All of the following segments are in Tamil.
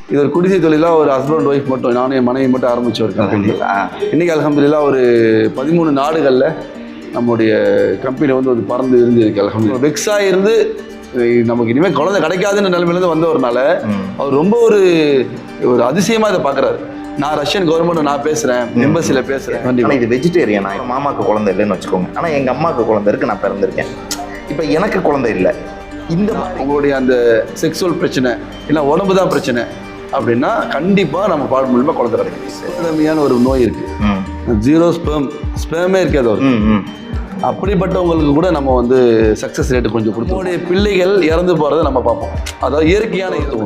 இது ஒரு குடிசை தொழிலாக ஒரு ஹஸ்பண்ட் ஒய்ஃப் மட்டும் நானும் என் மனைவி மட்டும் ஆரம்பிச்ச ஒரு கம்பெனி. இன்றைக்கி அல்ஹம்துலில்லாஹ் ஒரு 13 நாடுகளில் நம்முடைய கம்பெனி வந்து ஒரு பறந்து இருந்திருக்கு. அல்ஹம்துலில்லாஹ் வெக்ஸாக இருந்து நமக்கு இனிமேல் குழந்தை கிடைக்காதுன்ற நிலைமையிலேருந்து வந்தவர்னால அவர் ரொம்ப ஒரு அதிசயமாக இதை பார்க்குறாரு. நான் ரஷ்யன் கவர்மெண்ட் நான் பேசுகிறேன், எம்பசியில் பேசுகிறேன். ஆனால் இது வெஜிடேரியனா? மாமாவுக்கு குழந்தை இல்லைன்னு வச்சுக்கோங்க, ஆனால் எங்கள் அம்மாவுக்கு குழந்தை இருக்குது, நான் பிறந்திருக்கேன். இப்போ எனக்கு குழந்தை இல்லை. இந்த உங்களுடைய அந்த செக்ஸுவல் பிரச்சனை இல்லை உடம்பு தான் பிரச்சனை அப்படின்னா கண்டிப்பாக நம்ம பால் மூலமாக குழந்தை கிடைக்கும். திறமையான ஒரு நோய் இருக்குது, ஜீரோ ஸ்பேமே இருக்காது ஒரு. அப்படிப்பட்டவங்களுக்கு கூட நம்ம வந்து சக்ஸஸ் ரேட்டு கொஞ்சம் கொடுத்து நம்மளுடைய பிள்ளைகள் இறந்து போகிறத நம்ம பார்ப்போம். அதாவது இயற்கையான இது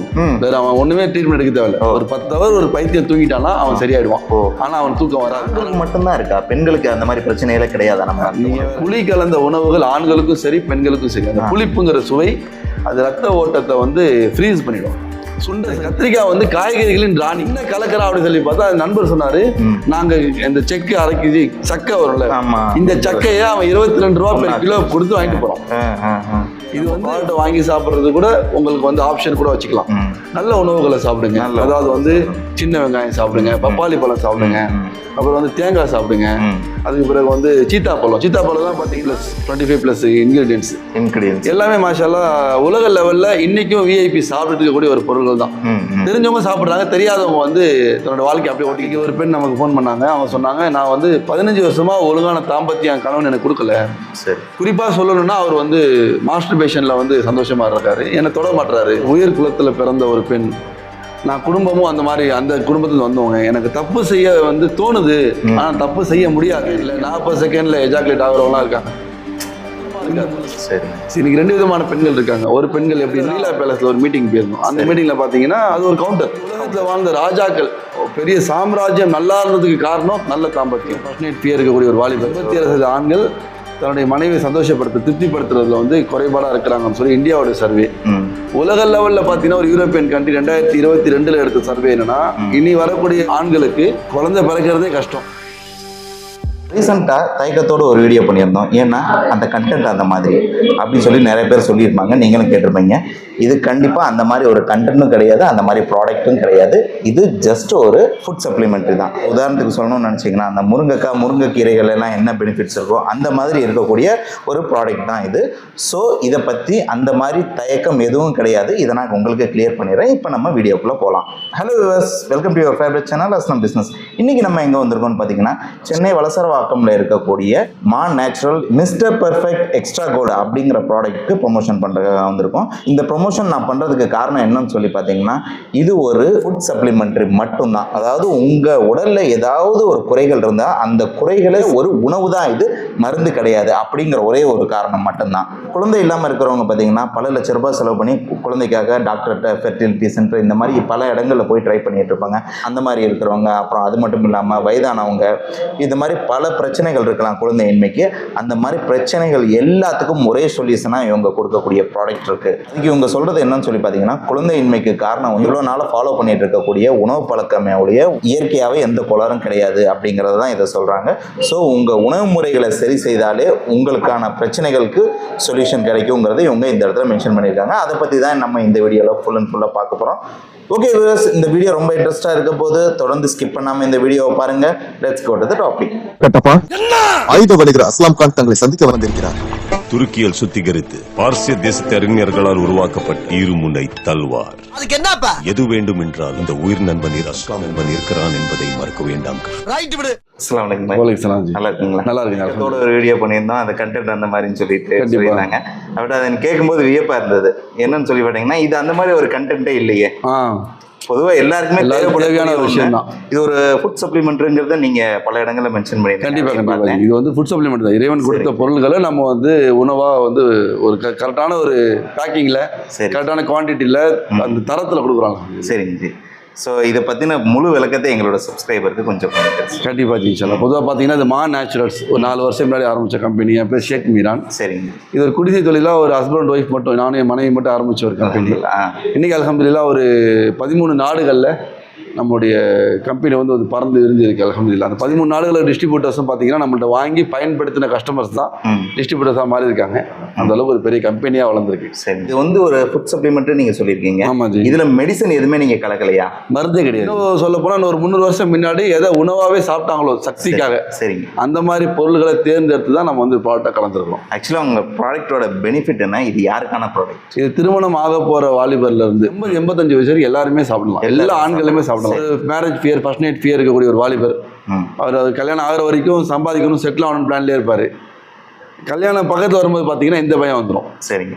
வேறு அவன் ஒன்றுமே ட்ரீட்மெண்ட் எடுக்க தேவையில்லை. ஒரு 10 hour ஒரு பைத்தியம் தூங்கிட்டானா அவன் சரியாயிடுவான். ஆனால் அவன் தூக்கம் வராது. ஆண்களுக்கு மட்டும்தான் இருக்கா, பெண்களுக்கு அந்த மாதிரி பிரச்சனைகளே கிடையாது? நம்ம நீங்கள் புளி கலந்த உணவுகள் ஆண்களுக்கும் சரி பெண்களுக்கும் சரி, அந்த புளிப்புங்கிற சுவை அது ரத்த ஓட்டத்தை வந்து ஃப்ரீஸ் பண்ணிடும். சுண்டல் கத்திரிக்காய் வந்து காய்கறிகளின் ராணி. என்ன கலக்கிறா அப்படின்னு சொல்லி பார்த்தா நண்பர் சொன்னாரு, நாங்க இந்த செக்கு அரைக்கி சக்கை வரும்ல, இந்த சக்கையை அவன் 22 ரூபா per கிலோ கொடுத்து வாங்கிட்டு போறோம். இது வந்து வாங்கி சாப்பிட்றது கூட உங்களுக்கு வந்து ஆப்ஷன் கூட வச்சுக்கலாம். நல்ல உணவுகளை சாப்பிடுங்க. அதாவது வந்து சின்ன வெங்காயம் சாப்பிடுங்க, பப்பாளி பழம் சாப்பிடுங்க, அப்புறம் வந்து தேங்காய் சாப்பிடுங்க. அதுக்கு பிறகு வந்து சீத்தாப்பழம் தான் பார்த்தீங்கன்னா 25+ இன்கிரீடியன்ஸ் எல்லாமே மாஷால்லா உலக லெவலில் இன்னைக்கும் விஐபி சாப்பிட்டு இருக்கக்கூடிய ஒரு பொருள்கள் தான். தெரிஞ்சவங்க சாப்பிட்றாங்க, தெரியாதவங்க வந்து தன்னோட வாழ்க்கை அப்படியே ஓட்டிக்க. ஒரு பெண் நமக்கு ஃபோன் பண்ணாங்க. அவங்க சொன்னாங்க, நான் வந்து 15 வருஷமா ஒழுங்கான தாம்பத்தியம் கணவன் எனக்கு கொடுக்கல. சரி, குறிப்பாக சொல்லணும்னா அவர் வந்து மாஸ்டர்பேஷனில் வந்து சந்தோஷமா இருக்காரு, என்னை தொட மாட்டுறாரு. உயர் குலத்தில் பிறந்த ஒரு பெண், நான் குடும்பமும் அந்த மாதிரி அந்த குடும்பத்தில் வந்தவங்க, எனக்கு தப்பு செய்ய வந்து தோணுது, ஆனால் தப்பு செய்ய முடியாது. இல்லை 40 செகண்டில் எஜாக்குலேட் ஆகிறவங்களாம் இருக்காங்க. சரி, இன்னைக்கு 2 விதமான பெண்கள் இருக்காங்க. ஒரு பெண்கள் எப்படி லீலா பேலஸில் ஒரு மீட்டிங் போயிருந்தோம். அந்த மீட்டிங்கில் பார்த்தீங்கன்னா அது ஒரு கவுண்டர். உலகத்தில் வாழ்ந்த ராஜாக்கள் பெரிய சாம்ராஜ்யம் நல்லா இருந்ததுக்கு காரணம் நல்ல தாம்பத்தியம். இருக்கக்கூடிய ஒரு வாலிபர் 27% ஆண்கள் தன்னுடைய மனைவியை சந்தோஷப்படுத்த திருப்திப்படுத்துறதுல வந்து குறைபாடாக இருக்கிறாங்கன்னு சொல்லி இந்தியாவோட சர்வே. உலக லெவலில் பார்த்தீங்கன்னா ஒரு யூரோப்பியன் கண்ட்ரி 2022 எடுத்த சர்வே என்னன்னா, இனி வரக்கூடிய ஆண்களுக்கு குழந்தை பிறக்கிறதே கஷ்டம். ரீசெண்டாக தயக்கத்தோடு ஒரு வீடியோ பண்ணியிருந்தோம். ஏன்னா அந்த கண்டென்ட் அந்த மாதிரி அப்படின்னு சொல்லி நிறைய பேர் சொல்லியிருப்பாங்க, நீங்களும் கேட்டிருப்பீங்க. இது கண்டிப்பாக அந்த மாதிரி ஒரு கண்டென்ட்டும் கிடையாது, அந்த மாதிரி ப்ராடக்ட்டும் கிடையாது. இது ஜஸ்ட் ஒரு ஃபுட் சப்ளிமெண்ட்ரி தான். உதாரணத்துக்கு சொல்லணும்னு நினச்சிங்கன்னா, அந்த முருங்கைக்கீரைகள் எல்லாம் என்ன பெனிஃபிட்ஸ் இருக்கோ அந்த மாதிரி இருக்கக்கூடிய ஒரு ப்ராடக்ட் தான் இது. ஸோ இதை பற்றி அந்த மாதிரி தயக்கம் எதுவும் கிடையாது. இதை நான் உங்களுக்கு கிளியர் பண்ணிடுறேன். இப்போ நம்ம வீடியோக்குள்ளே போகலாம். Hello viewers, welcome to your favourite channel Aslam business. இன்றைக்கி நம்ம எங்கே வந்திருக்கோம்னு பார்த்தீங்கன்னா, சென்னை வலசரவாக்கம்ல இருக்கக்கூடிய Maa natural mister perfect extra gold அப்படிங்கிற ப்ராடக்ட்டுக்கு ப்ரொமோஷன் பண்ணுறதுக்காக வந்திருக்கோம். இந்த ப்ரொமோஷன் நான் பண்ணுறதுக்கு காரணம் என்னன்னு சொல்லி பார்த்தீங்கன்னா, இது ஒரு ஃபுட் சப்ளிமெண்ட்ரி மட்டும்தான். அதாவது உங்கள் உடலில் ஏதாவது ஒரு குறைகள் இருந்தால் அந்த குறைகளை ஒரு உணவு தான், இது மருந்து கிடையாது அப்படிங்கிற ஒரே ஒரு காரணம் மட்டும்தான். குழந்தை இல்லாமல் இருக்கிறவங்க பார்த்தீங்கன்னா பல லட்ச ரூபாய் செலவு பண்ணி குழந்தைக்காக டாக்டர்கிட்ட, ஃபெர்டிலிட்டி சென்டர், இந்த மாதிரி பல இடங்களில் போய் ட்ரை பண்ணிட்டு இருப்பாங்க. அந்த மாதிரி இருக்கிறவங்க, அப்புறம் அது மட்டும் இல்லாமல் வயதானவங்க, இது மாதிரி பல பிரச்சனைகள் இருக்கலாம் குழந்தையின்மைக்கு. அந்த மாதிரி பிரச்சனைகள் எல்லாத்துக்கும் ஒரே சொல்யூஷனாக இவங்க கொடுக்கக்கூடிய ப்ராடக்ட் இருக்குது. அதுக்கு இவங்க சொல்கிறது என்னன்னு சொல்லி பார்த்தீங்கன்னா, குழந்தையின்மைக்கு காரணம் இவ்வளோ நாளாக ஃபாலோ பண்ணிட்டு இருக்கக்கூடிய உணவு பழக்கமே ஒழிய இயற்கையாகவே எந்த கோளாறும் கிடையாது அப்படிங்கிறது தான் இதை சொல்கிறாங்க. ஸோ உங்கள் உணவு முறைகளை சரி செய்தாலே உங்களுக்கான பிரச்சனைகளுக்கு சொல்யூஷன் கிடைக்குங்கிறது இவங்க இந்த இடத்துல மென்ஷன் பண்ணியிருக்காங்க. அதை பற்றி தான் நம்ம இந்த வீடியோவில் ஃபுல் அண்ட் ஃபுல்லாக பார்க்க போகிறோம். ஓகே வியூவர்ஸ், இந்த வீடியோ ரொம்ப இன்ட்ரெஸ்டாக இருக்க போது தொடர்ந்து ஸ்கிப் பண்ணாமல் இந்த வீடியோவை பாருங்கள். Let's go to the topic. Kattappa, ஆயுத வணிகர் அஸ்லாம் கான் தங்களை சந்திக்க வந்திருக்கிறார். துருக்கியில் சுத்திகரித்து பார்சிய தேசத்து அறிஞர்களால் உருவாக்கப்பட்ட இருமுனை தல்வார். எது வேண்டும் என்றால் இந்த உயிர் நண்பன் அஸ்லாம் நண்பன் இருக்கிறான் என்பதை மறக்க வேண்டாம். நல்லா இருக்குங்களா? நல்லா இருக்கு. ஒரு வீடியோ பண்ணியிருந்தோம், அந்த கண்டென்ட் அந்த மாதிரின்னு சொல்லியிருந்தாங்க. அப்படி அதை கேட்கும்போது வியப்பா இருந்தது. என்னன்னு சொல்லி பார்த்தீங்கன்னா, இது அந்த மாதிரி ஒரு கண்டென்ட்டே இல்லையே. பொதுவாக எல்லாருக்குமே தேவையான ஒரு விஷயம் தான். இது ஒரு ஃபுட் சப்ளிமெண்ட்ங்கிறத நீங்க பல இடங்களில் மென்ஷன் பண்ணி கண்டிப்பாக இது வந்து ஃபுட் சப்ளிமெண்ட் தான். இறைவன் கொடுத்த பொருள்களை நம்ம வந்து உணவாக வந்து ஒரு கரெக்டான ஒரு பேக்கிங்கில், கரெக்டான குவான்டிட்டியில், அந்த தரத்தில் கொடுக்குறாங்க. சரிங்க. ஸோ இதை பற்றின முழு விளக்கத்தை எங்களோட சப்ஸ்கிரைபருக்கு கொஞ்சம் கண்டிப்பாக ஜிங்ஷால்லா. பொதுவாக பார்த்தீங்கன்னா, இது மா நேச்சுரல்ஸ் ஒரு 4 வருஷம் முன்னாடி ஆரம்பித்த கம்பெனி. என் பேர் ஷேக் மீரான். சரிங்க. இது ஒரு குடிசை தொழிலாக ஒரு ஹஸ்பண்ட் ஒய்ஃப் மட்டும் நானும் என் மனைவி மட்டும் ஆரம்பித்த ஒரு கம்பெனி. இன்றைக்கி அல்ஹம்துலில்லாஹ் ஒரு 13 நாடுகளில் நம்முடைய கம்பெனி வந்து ஒரு பறந்து இருந்திருக்கு. அல்ஹம்துலில்லாஹ் அந்த 13 நாடுகளில் டிஸ்ட்ரிபியூட்டர்ஸும் பார்த்தீங்கன்னா நம்மள்ட்ட வாங்கி பயன்படுத்தின கஸ்டமர்ஸ் தான் டிஸ்ட்ரிபியூட்டர்ஸாக மாறி இருக்காங்க. அந்த அளவுக்கு ஒரு பெரிய கம்பெனியா வளர்ந்துருக்கு. சரி, இது வந்து ஒரு ஃபுட் சப்ளிமெண்ட் நீங்க சொல்லியிருக்கீங்க. ஆமா ஜி. இதுல மெடிசன் எதுவுமே நீங்க கலக்கலையா? மருந்தே கிடையாது. சொல்ல போனா ஒரு 300 வருஷம் முன்னாடி எதை உணவாவே சாப்பிட்டாங்களோ சக்திக்காக, சரிங்க, அந்த மாதிரி பொருள்களை தேர்ந்தெடுத்து தான் நம்ம வந்து ப்ராடக்டை கலந்துருக்கோம். ஆக்சுவலாக உங்க ப்ராடக்டோட பெனிஃபிட் என்ன? இது யாருக்கான ப்ராடக்ட்? இது திருமணம் ஆக போற வாலிபர்ல இருந்து 85 வயசு வரைக்கும் எல்லாருமே சாப்பிடலாம். எல்லா ஆண்களுமே சாப்பிடலாம். Marriage fear, first night fear இருக்கக்கூடிய ஒரு வாலிபர், அவர் கல்யாணம் ஆகிற வரைக்கும் சம்பாதிக்கணும், செட்டில் ஆகணும் பிளான்லேயே இருப்பார். கல்யாணம் பக்கத்தில் வரும்போது பார்த்தீங்கன்னா இந்த பயம் வந்துடும். சரிங்க,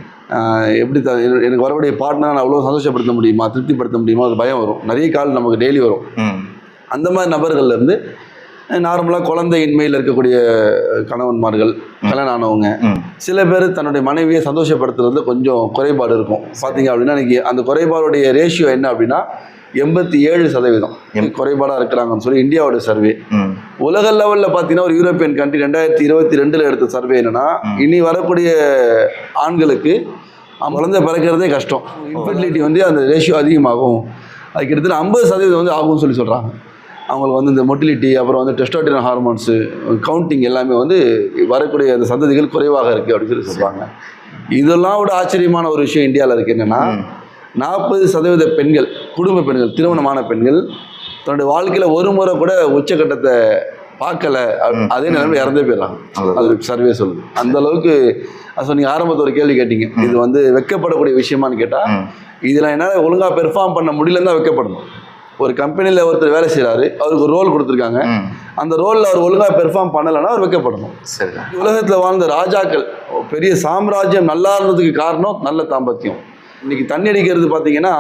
எப்படி எனக்கு வரக்கூடிய பார்ட்னர் நான் அவ்வளோ சந்தோஷப்படுத்த முடியுமா, திருப்திப்படுத்த முடியுமா, ஒரு பயம் வரும். நிறைய கால் நமக்கு டெய்லி வரும். அந்த மாதிரி நபர்கள்லேருந்து நார்மலாக குழந்தையின்மையில் இருக்கக்கூடிய கணவன்மார்கள், கல்யாணம் ஆனவங்க, சில பேர் தன்னுடைய மனைவியை சந்தோஷப்படுத்துறது கொஞ்சம் குறைபாடு இருக்கும். பார்த்தீங்க அப்படின்னா இன்னைக்கு அந்த குறைபாடுடைய ரேஷியோ என்ன அப்படின்னா 87% குறைபாடாக இருக்கிறாங்கன்னு சொல்லி இந்தியாவோட சர்வே. உலக லெவலில் பார்த்தீங்கன்னா ஒரு யூரோப்பியன் கண்ட்ரி 2022 எடுத்த சர்வே என்னன்னா, இனி வரக்கூடிய ஆண்களுக்கு குழந்தை பிறக்கிறதே கஷ்டம், இன்ஃபர்டிலிட்டி வந்து அந்த ரேஷியோ அதிகமாகும், அது கிட்டத்தட்ட 50% வந்து ஆகும்னு சொல்லி சொல்கிறாங்க. அவங்களுக்கு வந்து இந்த மொட்டிலிட்டி, அப்புறம் வந்து டெஸ்டோஸ்டெரான் ஹார்மோன்ஸு, கவுண்டிங் எல்லாமே வந்து வரக்கூடிய அந்த சந்ததிகள் குறைவாக இருக்குது அப்படின்னு சொல்லி சொல்கிறாங்க. இதெல்லாம் விட ஆச்சரியமான ஒரு விஷயம் இந்தியாவில் இருக்குது. என்னென்னா 40% பெண்கள், குடும்ப பெண்கள், திருமணமான பெண்கள் தன்னுடைய வாழ்க்கையில் ஒரு முறை கூட உச்சக்கட்டத்தை பார்க்கல, அதே நிலைமை இறந்தே போயிடறாங்க. அது சர்வே சொல்லுது. அந்த அளவுக்கு நீங்கள் ஆரம்பத்தில் ஒரு கேள்வி கேட்டீங்க, இது வந்து வெட்கப்படக்கூடிய விஷயமானு கேட்டால், இதில் என்னால் ஒழுங்காக பெர்ஃபார்ம் பண்ண முடியலன்னு தான் வெட்கப்படணும். ஒரு கம்பெனியில் ஒருத்தர் வேலை செய்கிறாரு, அவருக்கு ஒரு ரோல் கொடுத்துருக்காங்க, அந்த ரோலில் அவர் ஒழுங்காக பெர்ஃபார்ம் பண்ணலைன்னா அவர் வைக்கப்படணும். சரி, உலகத்தில் வாழ்ந்த ராஜாக்கள், பெரிய சாம்ராஜ்யம் நல்லா இருந்ததுக்கு காரணம் நல்ல தாம்பத்தியம். இன்னைக்கு தண்ணி அடிக்கிறது பார்த்தீங்கன்னா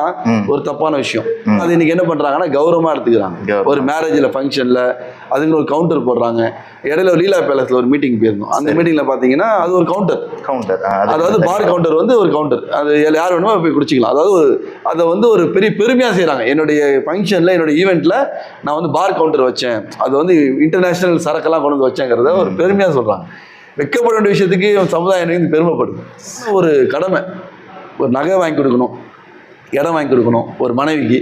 ஒரு தப்பான விஷயம். அது இன்னைக்கு என்ன பண்ணுறாங்கன்னா கௌரவமாக எடுத்துக்கிறாங்க. ஒரு மேரேஜில் ஃபங்க்ஷனில் அதுக்கு ஒரு கவுண்டர் போடுறாங்க. இடையில ஒரு லீலா பேலஸில் ஒரு மீட்டிங் போயிருந்தோம். அந்த மீட்டிங்கில் பார்த்தீங்கன்னா அது ஒரு கவுண்டர், அதாவது பார் கவுண்டர் வந்து ஒரு கவுண்டர், அது யார் வேணுமோ போய் குடிச்சிக்கலாம். அதாவது அதை வந்து ஒரு பெரிய பெருமையாக செய்கிறாங்க. என்னுடைய ஃபங்க்ஷனில், என்னுடைய ஈவெண்ட்டில் நான் வந்து பார் கவுண்டர் வச்சேன், அது வந்து இன்டர்நேஷ்னல் சரக்கெல்லாம் கொண்டு வந்து வச்சேங்கிறத ஒரு பெருமையாக சொல்கிறாங்க. வைக்கப்பட வேண்டிய விஷயத்துக்கு சமுதாயம் பெருமைப்படுது. ஒரு கடமை, ஒரு நகை வாங்கி கொடுக்கணும், இடம் வாங்கி கொடுக்கணும் ஒரு மனைவிக்கு,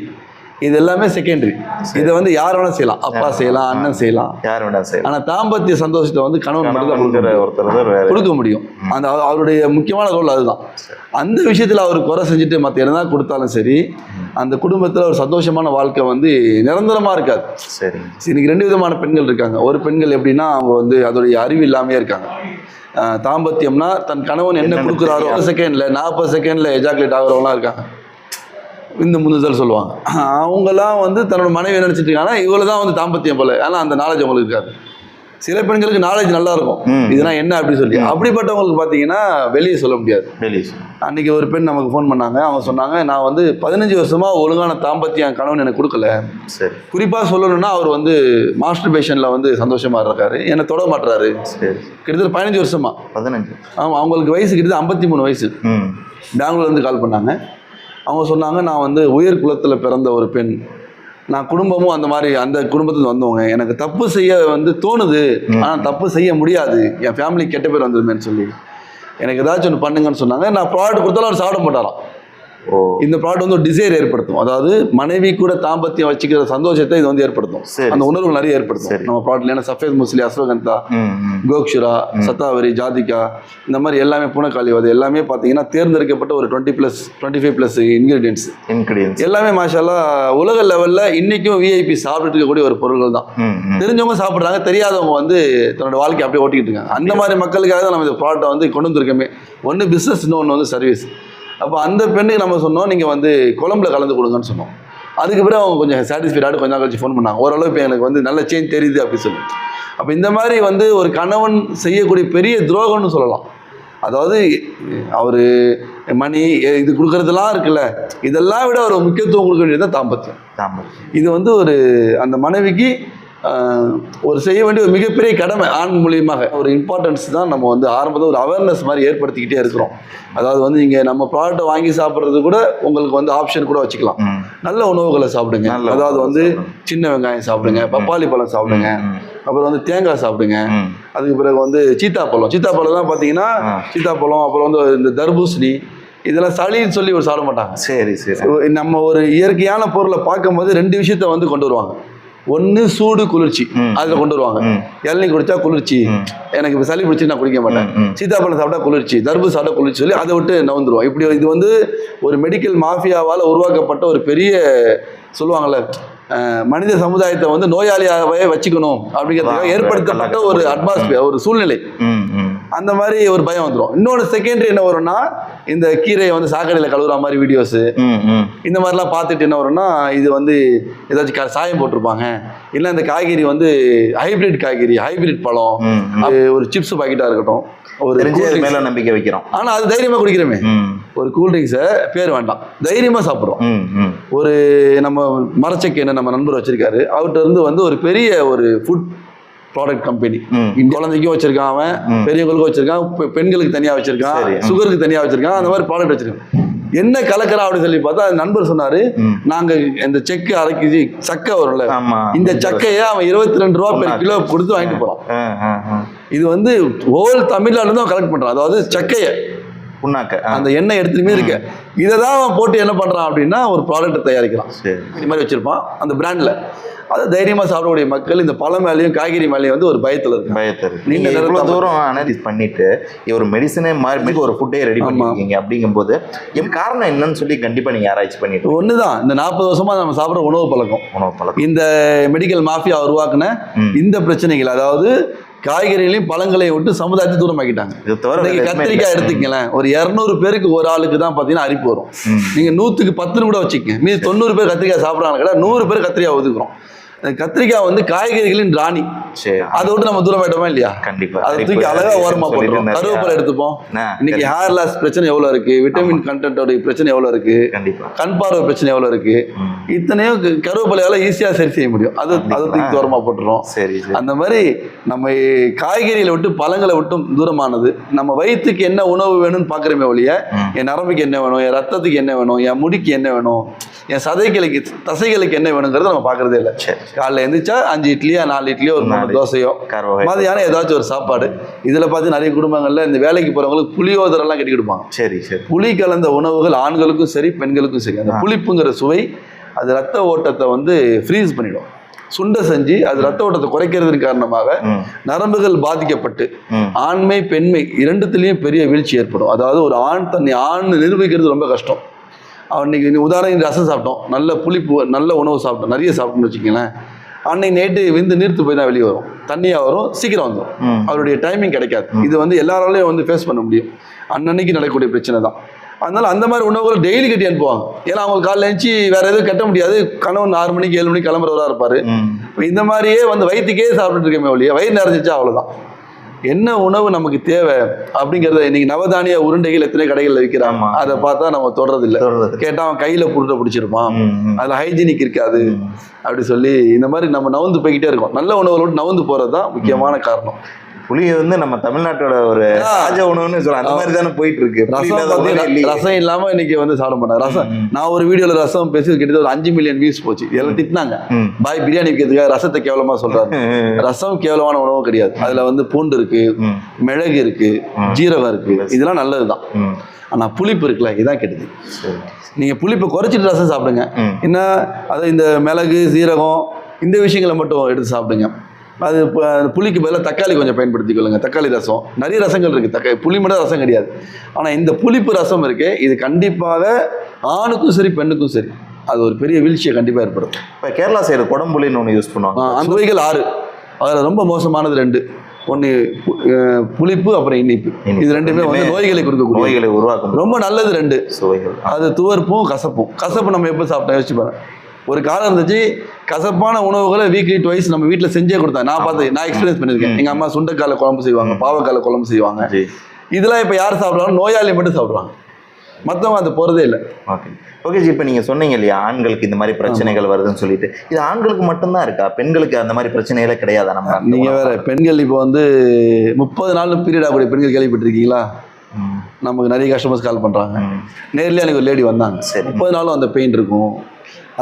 இது எல்லாமே செகண்டரி. இதை வந்து யார் வேணா செய்யலாம், அப்பா செய்யலாம், அண்ணன் செய்யலாம், யார் வேணா செய்யலாம். ஆனால் தாம்பத்திய சந்தோஷத்தை வந்து கணவன் மட்டும் தான் கொடுக்க முடியும். அந்த அவருடைய முக்கியமான ரோல் அதுதான். அந்த விஷயத்தில் அவர் குறை செஞ்சுட்டு மற்ற என்ன கொடுத்தாலும் சரி, அந்த குடும்பத்தில் ஒரு சந்தோஷமான வாழ்க்கை வந்து நிரந்தரமாக இருக்காது. சரி, இன்னைக்கு 2 விதமான பெண்கள் இருக்காங்க. ஒரு பெண்கள் எப்படின்னா அவங்க வந்து அதோடைய அறிவு இல்லாமையே இருக்காங்க. தாம்பத்தியம்னா தன் கணவன் என்ன கொடுக்குறாரோ 1 செகண்ட்ல 40 செகண்ட்ல எஜாக்குலேட் ஆகிறவங்களாம் இருக்காங்க. இந்த முன்னுதல் சொல்லுவாங்க. அவங்கெல்லாம் வந்து தன்னோட மனைவி நினைச்சிட்டு இருக்காங்கன்னா இவ்வளவு தான் வந்து தாம்பத்தியம் போல. ஆனால் அந்த நாலேஜ் அவங்களுக்கு இருக்காது. சில பெண்களுக்கு நாலேஜ் நல்லா இருக்கும், இதெல்லாம் என்ன அப்படின்னு சொல்லி. அப்படிப்பட்டவங்களுக்கு பார்த்தீங்கன்னா வெளியே சொல்ல முடியாது. அன்னைக்கு ஒரு பெண் நமக்கு ஃபோன் பண்ணாங்க. அவங்க சொன்னாங்க, நான் வந்து 15 வருஷமா ஒழுங்கான தாம்பத்தியம் கணவன் எனக்கு கொடுக்கல. சரி, குறிப்பாக சொல்லணும்னா அவர் வந்து மாஸ்டர் பேஷனில் வந்து சந்தோஷமா இருக்காரு, என்னை தொட மாட்டுறாரு. கிட்டத்தட்ட 15 வருஷமா. 15. ஆமாம், அவங்களுக்கு வயசு கிட்டத்தட்ட 53 வயசு. பெங்களூர்லேருந்து கால் பண்ணாங்க. அவங்க சொன்னாங்க, நான் வந்து உயர் குலத்தில் பிறந்த ஒரு பெண், நான் குடும்பமும் அந்த மாதிரி அந்த குடும்பத்தில் வந்தவங்க, எனக்கு தப்பு செய்ய வந்து தோணுது, ஆனால் தப்பு செய்ய முடியாது, என் ஃபேமிலி கெட்ட பேர் வந்துருமேன்னு சொல்லி எனக்கு ஏதாச்சும் ஒன்று பண்ணுங்கன்னு சொன்னாங்க. நான் ப்ராடக்ட் கொடுத்தாலும் அவர் சாப்பிட மாட்டாராம். இந்த ப்ராடக்ட் வந்து ஒரு டிசைர் ஏற்படுத்தும். அதாவது மனைவி கூட தாம்பத்தியம் வச்சுக்கிற சந்தோஷத்தை இது வந்து ஏற்படுத்தும். அந்த உணர்வு நிறைய ஏற்படுத்தும் நம்ம ப்ராடக்ட்ல. ஏன்னா சஃபேத் முஸ்லி, அஸ்வகந்தா, கோக்ஷுரா, சத்தாவரி, ஜாதிகா, இந்த மாதிரி எல்லாமே பூனக்காளி, அது எல்லாமே பார்த்தீங்கன்னா தேர்ந்தெடுக்கப்பட்ட ஒரு 25+ இன்கிரீடியன்ஸ் எல்லாமே மாஷால்லா உலக லெவலில் இன்னைக்கும் விஐபி சாப்பிட்டு இருக்கக்கூடிய ஒரு பொருள்கள் தான். தெரிஞ்சவங்க சாப்பிட்றாங்க, தெரியாதவங்க வந்து தன்னோட வாழ்க்கை அப்படியே ஓட்டிக்கிட்டு இருக்காங்க. அந்த மாதிரி மக்களுக்காக தான் நம்ம இந்த ப்ராடக்ட்டை வந்து கொண்டு வந்திருக்கோமே. ஒன்று பிஸ்னஸ், இன்னொன்று வந்து சர்வீஸ். அப்போ அந்த பெண்ணுக்கு நம்ம சொன்னோம், நீங்கள் வந்து குழம்புல கலந்து கொடுங்கன்னு சொன்னோம். அதுக்கு பிறகு அவங்க கொஞ்சம் சாட்டிஸ்ஃபைடாக கொஞ்சம் கழிச்சு ஃபோன் பண்ணாங்க, ஓரளவு இப்போ எனக்கு வந்து நல்ல சேஞ்ச் தெரியுது அப்படின்னு சொல்லி. அப்போ இந்த மாதிரி வந்து ஒரு கணவன் செய்யக்கூடிய பெரிய துரோகம்னு சொல்லலாம். அதாவது அவர் மணி இது கொடுக்கறதெல்லாம் இருக்குல்ல, இதெல்லாம் விட ஒரு முக்கியத்துவம் கொடுக்க வேண்டியது தான் தாம்பத்தியம். இது வந்து ஒரு அந்த மனைவிக்கு ஒரு செய்ய வேண்டிய ஒரு மிகப்பெரிய கடமை. ஆண் மூலியமாக ஒரு இம்பார்ட்டன்ஸ் தான் நம்ம வந்து ஆரம்பத்தில் ஒரு அவேர்னஸ் மாதிரி ஏற்படுத்திக்கிட்டே இருக்கிறோம். அதாவது வந்து நீங்கள் நம்ம ப்ராடக்ட்டை வாங்கி சாப்பிட்றது கூட உங்களுக்கு வந்து ஆப்ஷன் கூட வச்சுக்கலாம். நல்ல உணவுகளை சாப்பிடுங்க. அதாவது வந்து சின்ன வெங்காயம் சாப்பிடுங்க, பப்பாளி பழம் சாப்பிடுங்க, அப்புறம் வந்து தேங்காய் சாப்பிடுங்க. அதுக்கு பிறகு வந்து சீத்தாப்பழம் தான் பார்த்தீங்கன்னா சீத்தாப்பழம், அப்புறம் வந்து இந்த தர்பூசணி, இதெல்லாம் சளின்னு சொல்லி ஒரு சாப்பிட மாட்டாங்க. சரி, நம்ம ஒரு இயற்கையான பொருளை பார்க்கும்போது 2 விஷயத்த வந்து கொண்டு வருவாங்க. ஒன்று சூடு குளிர்ச்சி அதில் கொண்டு வருவாங்க. இளநீ குடிச்சா குளிர்ச்சி, எனக்கு இப்போ சளி பிடிச்சி நான் குடிக்க மாட்டேன், சீதாப்பழம் சாப்பிட்டா குளிர்ச்சி, தர்பூசணி சாப்பிட்டா குளிர்ச்சி சொல்லி அதை விட்டு நவுந்துருவோம். இப்படி இது வந்து ஒரு மெடிக்கல் மாஃபியாவால் உருவாக்கப்பட்ட ஒரு பெரிய சொல்லுவாங்கள்ல மனித சமுதாயத்தை வந்து நோயாளியாகவே வச்சுக்கணும் அப்படிங்கிறதுக்காக ஏற்படுத்தப்பட்ட ஒரு அட்மாஸ்பியர், ஒரு சூழ்நிலை. அந்த மாதிரி ஒரு பயம் வந்துடும். இன்னொன்று செகண்டரி என்ன வரும்னா, இந்த கீரையை வந்து சாக்கடையில் கழுவுற மாதிரி வீடியோஸு இந்த மாதிரிலாம் பார்த்துட்டு என்ன வரும்னா, இது வந்து ஏதாச்சும் சாயம் போட்டிருப்பாங்க, இல்லை இந்த காய்கறி வந்து ஹைபிரிட் காய்கறி, ஹைபிரிட் பழம், ஒரு சிப்ஸ் பாக்கெட்டாக இருக்கட்டும், ஒரு மேல நம்பிக்கை வைக்கிறோம். ஆனால் அது தைரியமாக குடிக்கிறோமே. ஒரு கூல்ட்ரிங்க்ஸை பேர் வேண்டாம், தைரியமாக சாப்பிட்றோம். ஒரு நம்ம மரச்செக்கு என்ன நம்ம நண்பர் வச்சிருக்காரு, அவர்கிட்ட இருந்து வந்து ஒரு பெரிய ஒரு ஃபுட் ப்ராடக்ட் கம்பெனி, குழந்தைக்கும் வச்சிருக்கான், அவன் பெரியவங்களுக்கும் வச்சிருக்கான், பெண்களுக்கு தனியா வச்சிருக்கான், சுகருக்கு தனியா வச்சிருக்கான், அந்த மாதிரி ப்ராடக்ட் வச்சிருக்கான். என்ன கலக்கிறா அப்படின்னு சொல்லி பார்த்தா நண்பர் சொன்னாரு, நாங்க இந்த செக்கு அரைக்கி சக்கை வரும்ல, இந்த சக்கையை அவன் 22 ரூபா பெர் கிலோ கொடுத்து வாங்கிட்டு போறான். இது வந்து ஹோல் தமிழ்நாடு தான் கலெக்ட் பண்றான். அதாவது சக்கையை அந்த எண்ணெய் எடுத்துமே இருக்கு, இதை தான் அவன் போட்டு என்ன பண்றான் அப்படின்னா ஒரு ப்ராடக்ட் தயாரிக்கிறான். இந்த மாதிரி வச்சிருப்பான் அந்த பிராண்ட்ல. அதை தைரியமா சாப்பிடக்கூடிய மக்கள் இந்த பழம் மேலேயும் காய்கறி மேலேயும் வந்து ஒரு பயத்துல இருக்கு. நீங்க இவ்வளவு தூரம் அனலைஸ் பண்ணிட்டு ஒரு மெடிசனே மாறி ஒரு ஃபுட்டே ரெடி பண்ணிருக்கீங்க அப்படிங்கும்போது என் காரணம் என்னன்னு சொல்லி கண்டிப்பா நீங்க ஆராய்ச்சி பண்ணிட்டு ஒண்ணுதான், இந்த 40 வருஷமா நம்ம சாப்பிட்ற உணவு பழக்கம், இந்த மெடிக்கல் மாஃபியா உருவாக்குன இந்த பிரச்சனைகள், அதாவது காய்கறிகளையும் பழங்களையும் விட்டு சமுதாயத்தை தூரமாக்கிட்டாங்க. கத்திரிக்காய் எடுத்துக்கங்களேன், ஒரு 200 பேருக்கு ஒரு ஆளுக்கு தான் பார்த்தீங்கன்னா அரிப்பு வரும். நீங்க 100க்கு 10 கூட வச்சுக்கங்க, மீது 90 பேர் கத்திரிக்காய் சாப்பிட்றாங்க கடை, 100 பேர் கத்திரிக்காய் ஒதுக்குறோம். கத்திரிக்காய் வந்து காய்கறிகளின் ராணி, அதை விட்டு நம்ம தூரம் ஆயிட்டோமா இல்லையா? கண்டிப்பா. அதை தூக்கி அழகா ஓரமா போடுறோம். கருவேப்பிலை எடுத்துப்போம், இன்னைக்கு ஹேர் லாஸ் பிரச்சனை எவ்வளவு இருக்கு, விட்டமின் கண்டென்ட்டோட பிரச்சனை எவ்வளவு இருக்கு, கண் பார்வை பிரச்சனை எவ்வளவு இருக்கு, இத்தனையும் கருவேப்பிலையால ஈஸியா சரி செய்ய முடியும். அதை தூக்கி தூரமா போட்டுறோம். அந்த மாதிரி நம்ம காய்கறிகளை விட்டு பழங்களை விட்டும் தூரமானது. நம்ம வயிற்றுக்கு என்ன உணவு வேணும்னு பாக்குறமே ஒழிய, என் நரம்புக்கு என்ன வேணும், என் ரத்தத்துக்கு என்ன வேணும், என் முடிக்கு என்ன வேணும், என் சதைகளுக்கு தசைகளுக்கு என்ன வேணுங்கிறத நம்ம பாக்குறதே இல்லை. காலைல எழுந்திரிச்சா 5 இட்லியோ 4 இட்லியோ ஒரு 3 தோசையோ, மதியானம் ஏதாச்சும் ஒரு சாப்பாடு. இதுல பார்த்து நிறைய குடும்பங்கள்ல இந்த வேலைக்கு போறவங்களுக்கு புளியோதரெல்லாம் கட்டி கொடுப்பாங்க. புளி கலந்த உணவுகள் ஆண்களுக்கும் சரி பெண்களுக்கும் சரி. அந்த புளிப்புங்கிற சுவை அது ரத்த ஓட்டத்தை வந்து ஃப்ரீஸ் பண்ணிடும். சுண்டை செஞ்சு அது ரத்த ஓட்டத்தை குறைக்கிறதுக்கு காரணமாக நரம்புகள் பாதிக்கப்பட்டு ஆண்மை பெண்மை இரண்டுத்திலையும் பெரிய வீழ்ச்சி ஏற்படும். அதாவது ஒரு ஆண் தன்னை ஆண் நிரூபிக்கிறது ரொம்ப கஷ்டம். அன்னைக்கு உதாரணம் ரசம் சாப்பிட்டோம், நல்ல புளிப்பு நல்ல உணவு சாப்பிட்டோம், நிறைய சாப்பிட்டோம்னு வச்சுக்கங்களேன், அன்னைக்கு நைட்டு விந்து நீர்த்து போய் தான் வெளியே வரும், தண்ணியாக வரும், சீக்கிரம் வந்துடும், அவருடைய டைமிங் கிடைக்காது. இது வந்து எல்லாராலையும் வந்து ஃபேஸ் பண்ண முடியும், அன்னன்னைக்கு நடக்கக்கூடிய பிரச்சனை தான். அதனால அந்த மாதிரி உணவுகளை டெய்லி கட்டி அனுப்புவாங்க. ஏன்னா அவங்களுக்கு காலைல எழுந்துச்சி வேற எதுவும் கட்ட முடியாது, கணவன் 6 மணிக்கு 7 மணிக்கு கிளம்புறவராக இருப்பாரு. இந்த மாதிரியே வந்து வயிற்றுக்கே சாப்பிட்டுட்டு இருக்கமே ஒழிய வயிறு நிறைஞ்சிச்சா அவ்வளோதான். என்ன உணவு நமக்கு தேவை அப்படிங்கறத இன்னைக்கு நவதானிய உருண்டைகள் எத்தனை கடைகள்ல விற்கிறாங்க, அதை பார்த்தா நம்ம தொடறது இல்லை. கேட்டா அவன் கையில புருட்டை பிடிச்சிருப்பான், அதுல ஹைஜீனிக் இருக்காது அப்படி சொல்லி இந்த மாதிரி நம்ம நவுந்து போய்கிட்டே இருக்கோம். நல்ல உணவுகளோடு நவுந்து போறதுதான் முக்கியமான காரணம். புளி வந்து நம்ம தமிழ்நாட்டோட ஒரு ராஜ உணவுன்னு சொல்லலாம், அந்த மாதிரி தானே போயிட்டு இருக்கு. ரசம் இல்லாம இன்னைக்கு வந்து சாப்பிட மாட்டாங்க. ரசம் நான் ஒரு வீடியோல ரசம் பேசி கிட்டத்தட்ட ஒரு 5 மில்லியன் வியூஸ் போச்சு. எல்லாம் திட்டினாங்க, பாய் பிரியாணி விற்கிறதுக்காக ரசத்தை கேவலமா சொல்றாரு. ரசம் கேவலமான உணவும் கிடையாது. அதுல வந்து பூண்டு இருக்கு, மிளகு இருக்கு, ஜீரகம் இருக்கு, இதெல்லாம் நல்லதுதான். ஆனா புளிப்பு இருக்குல்ல, இதான் கெடுது. நீங்க புளிப்பை குறைச்சிட்டு ரசம் சாப்பிடுங்க. என்ன அது இந்த மிளகு சீரகம் இந்த விஷயங்களை மட்டும் எடுத்து சாப்பிடுங்க. அது புளிக்கு பதிலாக தக்காளி கொஞ்சம் பயன்படுத்திக்கொள்ளுங்க. தக்காளி ரசம், நிறைய ரசங்கள் இருக்குது, தக்காளி புளி மட்டும் ரசம் கிடையாது. ஆனால் இந்த புளிப்பு ரசம் இருக்கு, இது கண்டிப்பாக ஆணுக்கும் சரி பெண்ணுக்கும் சரி அது ஒரு பெரிய வீழ்ச்சியை கண்டிப்பாக ஏற்படும். இப்போ கேரளா சைடு குடம்புளின்னு ஒன்று யூஸ் பண்ணுவாங்க. அந்த வகைகள் 6, அதில் ரொம்ப மோசமானது 2. ஒன்று புளிப்பு, அப்புறம் இனிப்பு. இது ரெண்டுமே வந்து நோய்களை கொடுக்கக்கூடிய, நோய்களை உருவாக்கும். ரொம்ப நல்லது 2 சுவைகள். அது துவர்ப்பும் கசப்பும். கசப்பு நம்ம எப்போ சாப்பிட்டா யோசிச்சு பாருங்க. ஒரு காலம் இருந்துச்சு, கசப்பான உணவுகளை வீக்லி ட்வைஸ் நம்ம வீட்டில் செஞ்சே கொடுத்தாங்க. நான் பார்த்து நான் எக்ஸ்பீரியன்ஸ் பண்ணியிருக்கேன். எங்கள் அம்மா சுண்டைக்கால குழம்பு செய்வாங்க, பாவக்கால குழம்பு செய்வாங்க. இதெல்லாம் இப்போ யார் சாப்பிட்றாங்க? நோயாளி மட்டும் சாப்பிட்றாங்க, மற்றவங்க அது போகிறதே இல்லை. ஓகே ஜி, இப்போ நீங்கள் சொன்னீங்க இல்லையா, ஆண்களுக்கு இந்த மாதிரி பிரச்சனைகள் வருதுன்னு சொல்லிட்டு, இது ஆண்களுக்கு மட்டும்தான் இருக்கா? பெண்களுக்கு அந்த மாதிரி பிரச்சனைகளே கிடையாதா? நம்ம நீங்கள் வேற, பெண்கள் இப்போ வந்து 30 நாள் பீரியட் ஆகக்கூடிய பெண்கள் கேள்விப்பட்டிருக்கீங்களா? நமக்கு நிறைய கஸ்டமர்ஸ் கால் பண்ணுறாங்க. நேர்லேயே எனக்கு ஒரு லேடி வந்தாங்க, 30 நாளும் அந்த பெயின் இருக்கும்.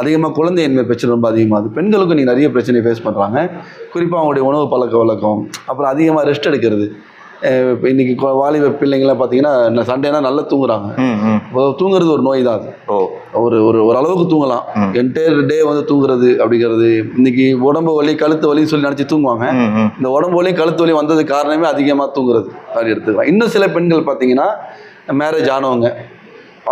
அதிகமாக குழந்தையின்மை பிரச்சனை ரொம்ப அதிகமாகுது. பெண்களுக்கும் நீங்கள் நிறைய பிரச்சனையை ஃபேஸ் பண்ணுறாங்க. குறிப்பாக அவங்களுடைய உணவு பழக்க வழக்கம், அப்புறம் அதிகமாக ரெஸ்ட் எடுக்கிறது, இப்போ இன்னைக்கு வாலிப பிள்ளைங்களாம் பார்த்தீங்கன்னா சண்டேனா நல்லா தூங்குறாங்க. தூங்குறது ஒரு நோய் தான் அது. ஒரு ஒரு ஓரளவுக்கு தூங்கலாம். என்டையர் டே வந்து தூங்குறது அப்படிங்கிறது இன்னைக்கு உடம்பு வலி கழுத்து வலின்னு சொல்லி நினச்சி தூங்குவாங்க. இந்த உடம்பு வலி கழுத்து வலி வந்ததுக்கு காரணமே அதிகமாக தூங்குறது அப்படி எடுத்துக்கலாம். இன்னும் சில பெண்கள் பார்த்தீங்கன்னா மேரேஜ் ஆனவங்க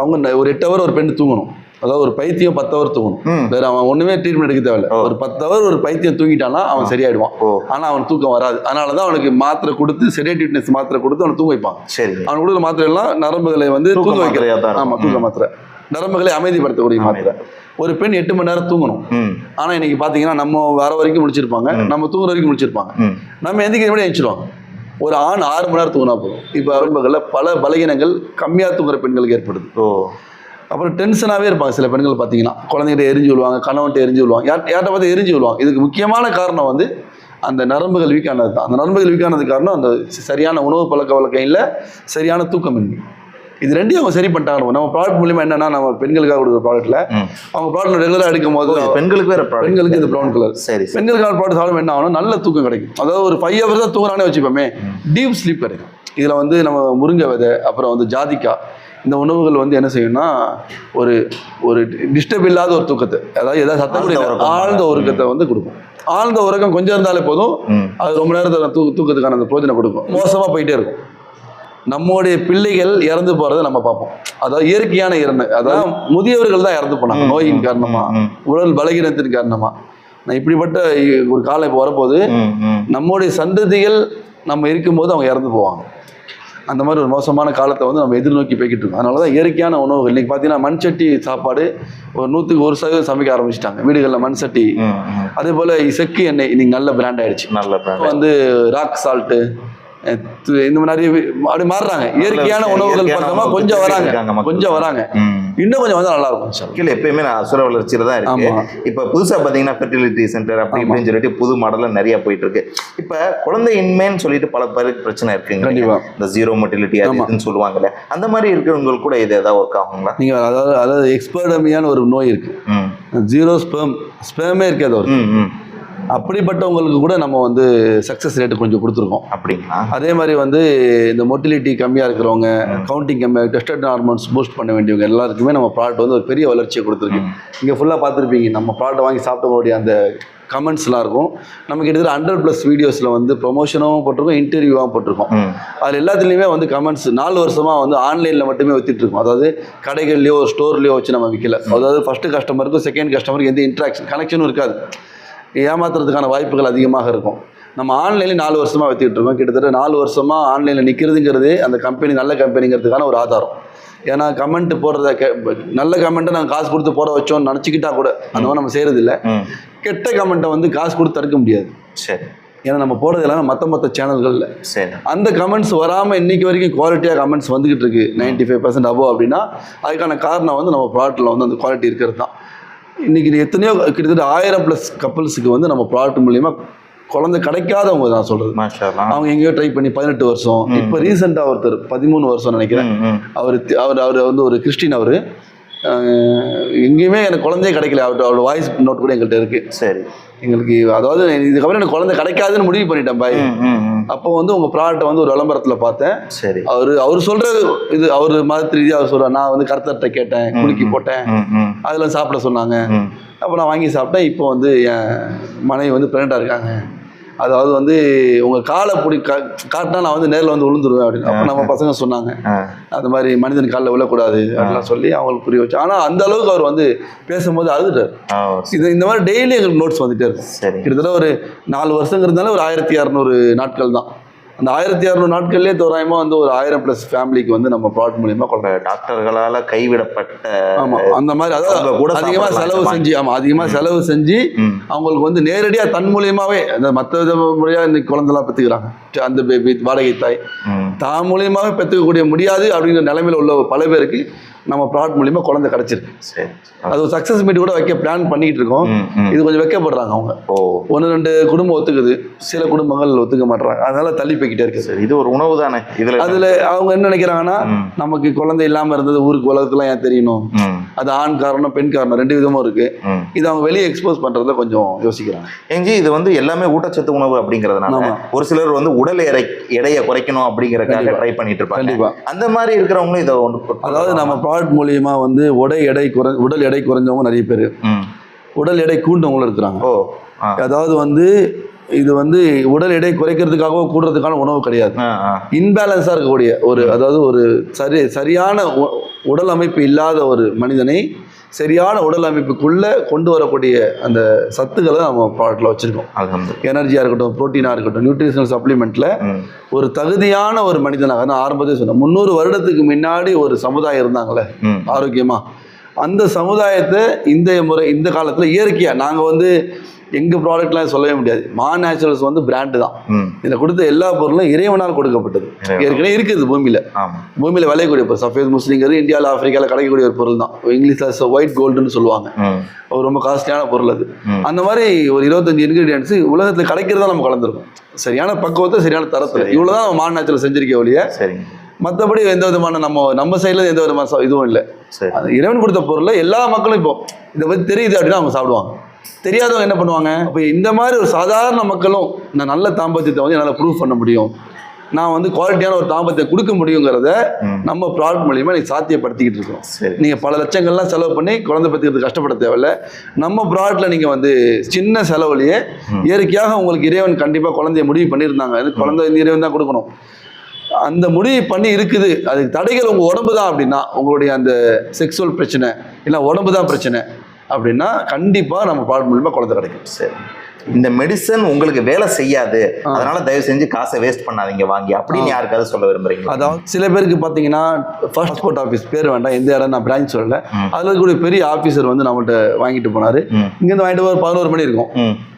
அவங்க ஒரு 8 ஹவர் ஒரு பெண் தூங்கணும். அதாவது ஒரு பைத்தியம் 10 ஹவர் தூங்கணும். வேற அவன் ஒண்ணுமே ட்ரீட்மெண்ட் எடுக்க தேவையில்ல. ஒரு 10 ஹவர் ஒரு பைத்தியம் தூங்கிட்டானா அவன் சரியாயிடுவான். ஆனா அவன் தூக்கம் வராது. அதனாலதான் அவனுக்கு மாத்திரை கொடுத்து செடேட்டிவ்னஸ் மாத்திரை கொடுத்து அவனை தூங்க வைப்பான். அவன் கொடுக்குற மாத்திரை எல்லாம் நரம்புகளை வந்து தூங்க வைக்கிறதா. ஆமா, தூக்க மாத்திரை, நரம்புகளை அமைதிப்படுத்தக்கூடிய மாத்திரை. ஒரு பெண் 8 மணி நேரம் தூங்கணும். ஆனா இன்னைக்கு பாத்தீங்கன்னா நம்ம வர வரைக்கும் முடிச்சிருப்பாங்க, நம்ம தூங்குற வரைக்கும் முடிச்சிருப்பாங்க, நம்ம எந்திரிக்கிற விட எழுச்சிருவாங்க. ஒரு ஆண் 6 மணி நேரம் தூங்கினா போதும். இப்போ நரம்புகளில் பல பலகீனங்கள் கம்மியாக தூங்குற பெண்களுக்கு ஏற்படுது. அப்புறம் டென்ஷனாகவே இருப்பாங்க சில பெண்கள். பார்த்தீங்கன்னா குழந்தைகிட்ட எரிஞ்சு விடுவாங்க, கணவன்கிட்ட எரிஞ்சு விடுவாங்க, யார்கிட்ட பார்த்து எரிஞ்சு விடுவாங்க. இதுக்கு முக்கியமான காரணம் வந்து அந்த நரம்புகள் வீக்கானது தான். அந்த நரம்புகள் வீக்கானதுக்கு காரணம் அந்த சரியான உணவு பழக்க வழக்கம் இல்லை, சரியான தூக்கமின்மை. இது ரெண்டையும் அவங்க சரி பண்ணிட்டாங்க. நம்ம ப்ராடக்ட் மூலியமா என்னன்னா, நம்ம பெண்களுக்காக கொடுக்குற ப்ராடக்ட்ல அவங்க ப்ராடக்ட் ரெகுலராக எடுக்கும் போது பெண்களுக்கு வேற பெண்களுக்கு இந்த ப்ரௌன் கலர் சரி பெண்களுக்கான ப்ராடக்ட் சாப்பிடும் என்ன ஆகணும், நல்ல தூக்கம் கிடைக்கும். அதாவது ஒரு 5 ஹவர்ஸ் தான் தூங்குறானே வச்சுப்போமே, டீப் ஸ்லீப் கிடைக்கும். இதில் வந்து நம்ம முருங்கை விதை, அப்புறம் வந்து ஜாதிக்காய், இந்த உணவுகள் வந்து என்ன செய்யணும்னா ஒரு ஒரு டிஸ்டர்ப் இல்லாத ஒரு தூக்கத்தை, அதாவது சத்தம் ஆழ்ந்த உறக்கத்தை வந்து கொடுக்கும். ஆழ்ந்த உறக்கம் கொஞ்சம் இருந்தாலே போதும், அது ரொம்ப நேரத்தில் தூக்கத்துக்கான அந்த பிரோஜனம் கொடுக்கும். மோசமாக போயிட்டே இருக்கும். நம்முடைய பிள்ளைகள் இறந்து போறதை நம்ம பார்ப்போம். அதாவது இயற்கையான இறந்து, அதாவது முதியவர்கள் தான் இறந்து போனாங்க நோயின் காரணமா, உடல் பலகீனத்தின் காரணமா. நான் இப்படிப்பட்ட ஒரு காலம் இப்போ வரப்போது, நம்முடைய சந்ததிகள் நம்ம இருக்கும்போது அவங்க இறந்து போவாங்க. அந்த மாதிரி ஒரு மோசமான காலத்தை வந்து நம்ம எதிர்நோக்கி போய்கிட்டு இருக்கோம். அதனால தான் இயற்கையான உணவுகள் இன்னைக்கு பார்த்தீங்கன்னா மண்சட்டி சாப்பாடு ஒரு 100% சமைக்க ஆரம்பிச்சிட்டாங்க வீடுகளில். மண்சட்டி, அதே போல் செக்கு எண்ணெய் இன்னைக்கு நல்ல பிராண்ட் ஆயிடுச்சு. நல்ல பிராண்ட் வந்து ராக் சால்ட்டு, இந்த மாதிரி அப்படி மாறுறாங்க. இயற்கையான உணவுகள் பார்த்தோமா கொஞ்சம் வராங்க, இன்னும் கொஞ்சம் வந்து நல்லா இருக்கும். கீழே எப்பயுமே நான் அசுர வளர்ச்சியில தான் இருக்கு. இப்போ புதுசா பாத்தீங்கன்னா ஃபெர்டிலிட்டி சென்டர் அப்படி இப்படின்னு சொல்லிட்டு புது மாடல்ல நிறைய போயிட்டு இருக்கு. இப்போ குழந்தையின்மைன்னு சொல்லிட்டு பல பேருக்கு பிரச்சனை இருக்குங்க. இந்த ஜீரோ மொட்டிலிட்டி அதுன்னு சொல்லுவாங்கல்ல, அந்த மாதிரி இருக்கிறவங்களுக்கு கூட இது ஏதாவது ஒர்க் ஆகுங்களா? நீங்க அதாவது எக்ஸ்பர்டமியான ஒரு நோய் இருக்கு, ஜீரோ ஸ்பெர்மே இருக்காது ஒரு, அப்படிப்பட்டவங்களுக்கு கூட நம்ம வந்து சக்ஸஸ் ரேட்டு கொஞ்சம் கொடுத்துருக்கோம். அப்படிங்களா? அதே மாதிரி வந்து இந்த மொட்டிலிட்டி கம்மியாக இருக்கிறவங்க, கவுண்டிங் கம்மியாக, டெஸ்டட் ஹார்மோன்ஸ் பூஸ்ட் பண்ண வேண்டியவங்க எல்லாருக்குமே நம்ம ப்ராடக்ட் வந்து ஒரு பெரிய வளர்ச்சியை கொடுத்துருக்கு. இங்கே ஃபுல்லாக பார்த்துருப்பீங்க, நம்ம ப்ராடக்ட் வாங்கி சாப்பிட்டவங்களுடைய அந்த கமெண்ட்ஸ்லாம் இருக்கும். நம்ம கிட்டத்தட்ட 100+ வீடியோஸில் வந்து ப்ரொமோஷனாகவும் போட்டிருக்கோம், இன்டர்வியூவாகவும் போட்டிருக்கோம். அதில் எல்லாத்துலேயுமே வந்து கமெண்ட்ஸ் 4 வருஷமாக வந்து ஆன்லைனில் மட்டுமே விற்றுட்ருக்கோம். அதாவது கடைகள்லையோ ஸ்டோர்லையோ வச்சு நம்ம விற்கல. அதாவது ஃபஸ்ட்டு கஸ்டமருக்கும் செகண்ட் கஸ்டமருக்கு எந்த இன்ட்ராக்ஷன் கனெக்ஷனும் இருக்காது, ஏமாத்துறதுக்கான வாய்ப்புகள் அதிகமாக இருக்கும். நம்ம ஆன்லைனில் 4 வருஷமாக விற்றுக்கிட்டு இருக்கோம். கிட்டத்தட்ட 4 வருஷமாக ஆன்லைனில் நிற்கிறதுங்கிறது அந்த கம்பெனி நல்ல கம்பெனிங்கிறதுக்கான ஒரு ஆதாரம். ஏன்னா கமெண்ட் போடுறத நல்ல கமெண்ட்டை நாங்கள் காசு கொடுத்து போட வச்சோம்னு நினச்சிக்கிட்டா கூட அந்த மாதிரி நம்ம செய்கிறது இல்லை. கெட்ட கமெண்ட்டை வந்து காசு கொடுத்து தடுக்க முடியாது. சரி, ஏன்னா நம்ம போடுறது எல்லாமே மற்ற சேனல்களில். சரி, அந்த கமெண்ட்ஸ் வராமல் இன்னைக்கு வரைக்கும் குவாலிட்டியாக கமெண்ட்ஸ் வந்துக்கிட்டு இருக்கு 95% அபோவ் அப்படின்னா அதுக்கான காரணம் வந்து நம்ம ப்ராடக்ட்டில் வந்து அந்த குவாலிட்டி இருக்கிறது தான். இன்றைக்கி எத்தனையோ கிட்டத்தட்ட 1000+ கப்பல்ஸுக்கு வந்து நம்ம ப்ராடக்ட் மூலிமா குழந்தை கிடைக்காதவங்க தான் சொல்கிறது. அவங்க எங்கேயோ ட்ரை பண்ணி 18 வருஷம், இப்போ ரீசெண்டாக ஒருத்தர் 13 வருஷம் நினைக்கிறேன், அவர் வந்து ஒரு கிறிஸ்டின், அவர் எங்கேயுமே எனக்கு குழந்தையே கிடைக்கல, அவரோட வாய்ஸ் நோட் கூட எங்கள்கிட்ட இருக்குது. சரி, எங்களுக்கு அதாவது இதுக்கப்புறம் எனக்கு குழந்தை கிடைக்காதுன்னு முடிவு பண்ணிட்டேன் பாய். அப்போ வந்து உங்கள் ப்ராடக்ட்டை வந்து ஒரு விளம்பரத்தில் பார்த்தேன். சரி, அவர் சொல்கிறது இது, அவர் மதத்து ரீதியாக அவர் சொல்கிறார். நான் வந்து கர்த்தர்கிட்ட கேட்டேன், குலுக்கி போட்டேன், அதில் சாப்பிட சொன்னாங்க. அப்போ நான் வாங்கி சாப்பிட்டேன். இப்போ வந்து என் மனைவி வந்து ப்ரெக்னெண்ட்டாக இருக்காங்க. அதாவது வந்து உங்கள் காலை காட்டினா நான் வந்து நேரில் வந்து விழுந்துருவேன் அப்படின்னு. அப்போ நம்ம பசங்க சொன்னாங்க, அந்த மாதிரி மனிதன் காலில் விழக்கூடாது அப்படின்லாம் சொல்லி அவங்களுக்கு புரிய வச்சு. ஆனால் அந்த அளவுக்கு அவர் வந்து பேசும்போது அழுதுட்டார். இந்த மாதிரி டெய்லி எங்களுக்கு நோட்ஸ் வந்துட்டே இருக்கும். கிட்டத்தட்ட ஒரு 4 வருஷங்கிறதுனால ஒரு 1600 நாட்கள் தான். அந்த 1600 நாட்கள்லேயே தோராயமாக வந்து ஒரு 1000+ ஃபேமிலிக்கு வந்து நம்ம ப்ராடக்ட் மூலியமாக கொண்ட டாக்டர்களால் கைவிடப்பட்ட, ஆமாம், அந்த மாதிரி அதாவது அதிகமாக செலவு செஞ்சு அவங்களுக்கு வந்து நேரடியாக தன் மூலியமாகவே அந்த மற்ற வித முறையாக இன்னைக்கு குழந்தைலாம் பெற்றுக்கிறாங்க. அந்த பேபி வாடகை தாய் தான் மூலியமாகவே பெற்றுக்கக்கூடிய முடியாது அப்படிங்கிற நிலைமையில் உள்ள பல பேருக்கு நம்ம ப்ராடக்ட் மூலியமா குழந்தை கிடைச்சிருக்கு. சரி. அது ஒரு சக்ஸஸ் மீட் கூட வைக்க பிளான் பண்ணிட்டு இருக்கோம். இது கொஞ்சம் வைக்கப்படுறாங்க அவங்க. 1-2 குடும்பம் ஒத்துக்குது, சில குடும்பங்கள் ஒத்துக்க மாட்டாங்க, அதனால தள்ளி போய்கிட்டே இருக்கு. சரி, இது ஒரு உணவு தானே. அதுல அவங்க என்ன நினைக்கிறாங்கன்னா, நமக்கு குழந்தை இல்லாம இருந்தது ஊருக்கு உலகத்துலாம் ஏன் தெரியணும், அது ஆண் காரணம் பெண் காரணம் 2 விதமும் இருக்கு. இது அவங்க வெளியே எக்ஸ்போஸ் பண்றதுல கொஞ்சம் யோசிக்கிறாங்க. எஞ்சி இது வந்து எல்லாமே ஊட்டச்சத்து உணவு அப்படிங்கறதுனால ஒரு சிலர் வந்து உடல் எடையை குறைக்கணும் அப்படிங்கறதுக்காக ட்ரை பண்ணிட்டு இருப்பாங்க. கண்டிப்பா அந்த மாதிரி இருக்கிறவங்களும் இதை அதாவது நம்ம ப்ராடக்ட் மூலியமா வந்து உடல் எடை குறைஞ்சவங்க நிறைய பேர், உடல் எடை கூண்டவங்களும் இருக்கிறாங்க. அதாவது வந்து இது வந்து உடல் எடை குறைக்கிறதுக்காக கூடுறதுக்கான உணவு கிடையாது. இன்பேலன்ஸா இருக்கக்கூடிய அதாவது ஒரு சரியான உடல் அமைப்பு இல்லாத ஒரு மனிதனை சரியான உடல் அமைப்புக்குள்ள கொண்டு வரக்கூடிய அந்த சத்துக்களை நம்ம ப்ராடக்ட்ல வச்சிருக்கோம். எனர்ஜியா இருக்கட்டும், புரோட்டீனா இருக்கட்டும், நியூட்ரிஷனல் சப்ளிமெண்ட்ல ஒரு தகுதியான ஒரு மனிதனாக நான் ஆரம்பத்தையும் சொன்னேன். 300 வருடத்துக்கு முன்னாடி ஒரு சமுதாயம் இருந்தாங்களே ஆரோக்கியமா, அந்த சமுதாயத்தை இந்த காலத்துல இயற்கையா நாங்க வந்து எங்க ப்ராடக்ட்லாம் சொல்லவே முடியாது. மா நேச்சுரல்ஸ் வந்து பிராண்டு தான். இதில் கொடுத்த எல்லா பொருளும் இறைவனால் கொடுக்கப்பட்டது. ஏற்கனவே இருக்குது பூமியில விளையக்கூடிய பொருள். சஃபேத் முஸ்லிங்கிறது இந்தியாவில் ஆப்பிரிக்காவில் கிடைக்கக்கூடிய ஒரு பொருள் தான். இங்கிலீஷ்ல ஒயிட் கோல்டுன்னு சொல்லுவாங்க. ரொம்ப காஸ்ட்லியான பொருள் அது. அந்த மாதிரி ஒரு 25 இன்கிரீடியன்ஸ் உலகத்தில் கிடைக்கிறதா நம்ம கலந்துருக்கோம். சரியான பக்குவத்தை சரியான தரத்தில் இவ்வளவுதான் மா நேச்சுரல் செஞ்சிருக்க ஒழிய மற்றபடி எந்த விதமான நம்ம சைட்ல எந்த விதமான இதுவும் இல்லை. இறைவன் கொடுத்த பொருளை எல்லா மக்களும் இப்போ இதை பற்றி தெரியுது அப்படின்னா அவங்க சாப்பிடுவாங்க. தெரியாதவங்க என்ன பண்ணுவாங்க? அப்போ இந்த மாதிரி ஒரு சாதாரண மக்களும் நான் நல்ல தாம்பத்தியத்தை வந்து என்னால் ப்ரூவ் பண்ண முடியும், நான் வந்து குவாலிட்டியான ஒரு தாம்பத்தியம் கொடுக்க முடியுங்கிறத நம்ம ப்ராடக்ட் மூலியமா நீங்க சாத்தியப்படுத்திக்கிட்டு இருக்கோம். நீங்க பல லட்சங்கள்லாம் செலவு பண்ணி குழந்தை பெற்றுக்கிறது கஷ்டப்பட தேவையில்லை. நம்ம ப்ராடக்ட்ல நீங்க வந்து சின்ன செலவுலையே இயற்கையாக உங்களுக்கு இறைவன் கண்டிப்பா குழந்தைய முடிவு பண்ணியிருந்தாங்க. அது குழந்தை இறைவன் தான் கொடுக்கணும். அந்த முடிவு பண்ணி இருக்குது. அதுக்கு தடைகள் உங்க உடம்பு தான் அப்படின்னா, உங்களுடைய அந்த செக்ஸுவல் பிரச்சனை இல்லை உடம்பு தான் பிரச்சனை அப்படின்னா கண்டிப்பா நம்ம ப்ராடக்ட் மூலமா குழந்தை கிடைக்கும். சரி, இந்த மெடிசன் உங்களுக்கு வேலை செய்யாது, அதனால தயவு செஞ்சு காசை வேஸ்ட் பண்ணாதீங்க வாங்கி அப்படின்னு யாருக்காவது சொல்ல விரும்புறீங்க? அதாவது சில பேருக்கு பாத்தீங்கன்னா பாஸ்போர்ட் ஆஃபீஸ் பேர் வேண்டாம், எந்த இடம் நான் பிரான்ச் சொல்லல, அதுல இருக்கக்கூடிய பெரிய ஆஃபீஸர் வந்து நம்மள்ட்ட வாங்கிட்டு போனாரு. இங்கிருந்து வாங்கிட்டு ஒரு 11 மணி இருக்கும்,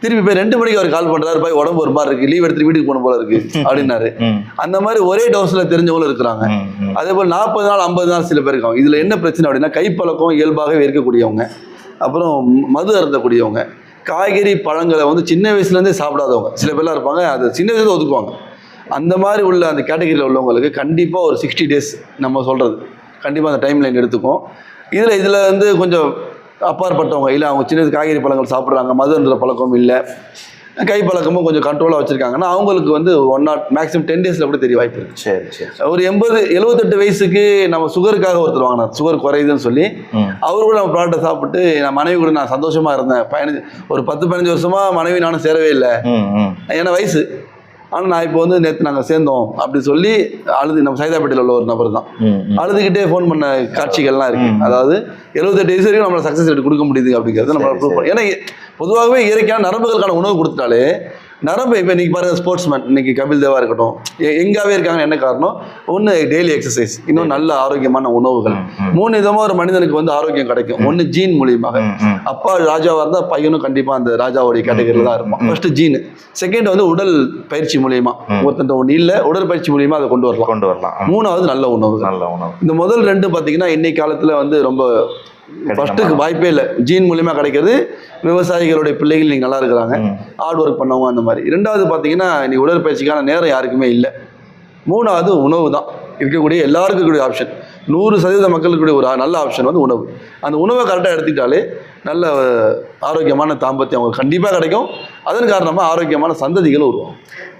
திருப்பி போய் 2 மணிக்கு அவர் கால் பண்றாரு, போய் உடம்பு ஒரு மாதிரி இருக்கு, லீவ் எடுத்து வீட்டுக்கு போன போல இருக்கு அப்படின்னாரு. அந்த மாதிரி ஒரே டோஸ்ல தெரிஞ்சவங்களும் இருக்கிறாங்க. அதே போல் 40 நாள் 50 நாள் சில பேர் இருக்காங்க. இதுல என்ன பிரச்சனை அப்படின்னா, கைப்பழக்கம் இயல்பாகவே இருக்கக்கூடியவங்க, அப்புறம் மது அருந்தக்கூடியவங்க, காய்கறி பழங்களை வந்து சின்ன வயசுலேருந்தே சாப்பிடாதவங்க சில பேர்லாம் இருப்பாங்க, அதை சின்ன வயசுல ஒதுக்குவாங்க. அந்த மாதிரி உள்ள அந்த கேட்டகரியில் உள்ளவங்களுக்கு கண்டிப்பாக ஒரு 60 days நம்ம சொல்கிறது கண்டிப்பாக அந்த டைம் லைன் எடுத்துக்கும். இதில் வந்து கொஞ்சம் அப்பாற்பட்டவங்க இல்லை, அவங்க சின்ன காய்கறி பழங்கள் சாப்பிட்றாங்க, மதுன்ற பழக்கம் இல்லை, கை பழக்கமும் கொஞ்சம் கண்ட்ரோலாக வச்சுருக்காங்கன்னா அவங்களுக்கு வந்து 1 நாட் மேக்ஸிமம் 10 days கூட தெரிய வாய்ப்பு இருக்குது. சரி, ஒரு 78 வயசுக்கு நம்ம சுகருக்காக ஒருத்தர் வாங்கினார், சுகர் குறையுதுன்னு சொல்லி அவரு கூட நம்ம ப்ராடக்ட்டை சாப்பிட்டு நான் மனைவி கூட நான் சந்தோஷமாக இருந்தேன். ஒரு 10-15 வருஷமா மனைவி நானும் சேரவே இல்லை, ஏன்னா வயசு. ஆனால் நான் இப்போ வந்து நேற்று நாங்கள் சேர்ந்தோம் அப்படி சொல்லி அழுது, நம்ம சைதாப்பேட்டையில் உள்ள ஒரு நபர் தான் அழுதுகிட்டே ஃபோன் பண்ண காட்சிகள்லாம் இருக்கு. அதாவது 78 வயசு வரைக்கும் நம்மளை சக்ஸஸ் ரேட் கொடுக்க முடியுது அப்படிங்கிறது நம்ம ப்ரூவ் பண்ணோம். ஏன்னா பொதுவாகவே இயற்கையான நரம்புகளுக்கான உணவு கொடுத்துட்டாலே நரம்பு, இப்போ இன்னைக்கு பாருங்க ஸ்போர்ட்ஸ்மேன், இன்னைக்கு கபில் தேவா இருக்கட்டும், எங்காவே இருக்காங்கன்னு என்ன காரணம்? ஒன்று டெய்லி எக்ஸசைஸ், இன்னும் நல்ல ஆரோக்கியமான உணவுகள். 3 விதமாக ஒரு மனிதனுக்கு வந்து ஆரோக்கியம் கிடைக்கும். ஒன்று ஜீன் மூலியமாக, அப்பா ராஜாவாக இருந்தால் பையனும் கண்டிப்பாக அந்த ராஜாவுடைய கேட்டகரியில் தான் இருப்பான். ஃபர்ஸ்ட் ஜீன், செகண்ட் வந்து உடல் பயிற்சி மூலியமா, ஒருத்தன் ஒன்று இல்லை உடற்பயிற்சி மூலியமா அதை கொண்டு வரலாம். 3வது நல்ல உணவு. இந்த முதல் 2 பார்த்தீங்கன்னா இன்னைக்கு காலத்தில் வந்து ரொம்ப ஃபர்ஸ்ட்டுக்கு வாய்ப்பே இல்லை. ஜீன் மூலியமா கிடைக்கிறது, விவசாயிகளுடைய பிள்ளைகள் நீங்கள் நல்லா இருக்கிறாங்க, ஹார்ட் ஒர்க் பண்ணவங்க அந்த மாதிரி. 2வது பார்த்தீங்கன்னா இன்னைக்கு உடற்பயிற்சிக்கான நேரம் யாருக்குமே இல்லை. 3வது உணவு தான் இருக்கக்கூடிய எல்லாருக்கும் இருக்கக்கூடிய ஆப்ஷன். 100% மக்களுக்கு ஒரு நல்ல ஆப்ஷன் வந்து உணவு. அந்த உணவை கரெக்டாக எடுத்துக்கிட்டாலே நல்ல ஆரோக்கியமான தாம்பத்தியம் அவங்களுக்கு கண்டிப்பாக கிடைக்கும். அதன் காரணமாக ஆரோக்கியமான சந்ததிகளும் உருவாகும்.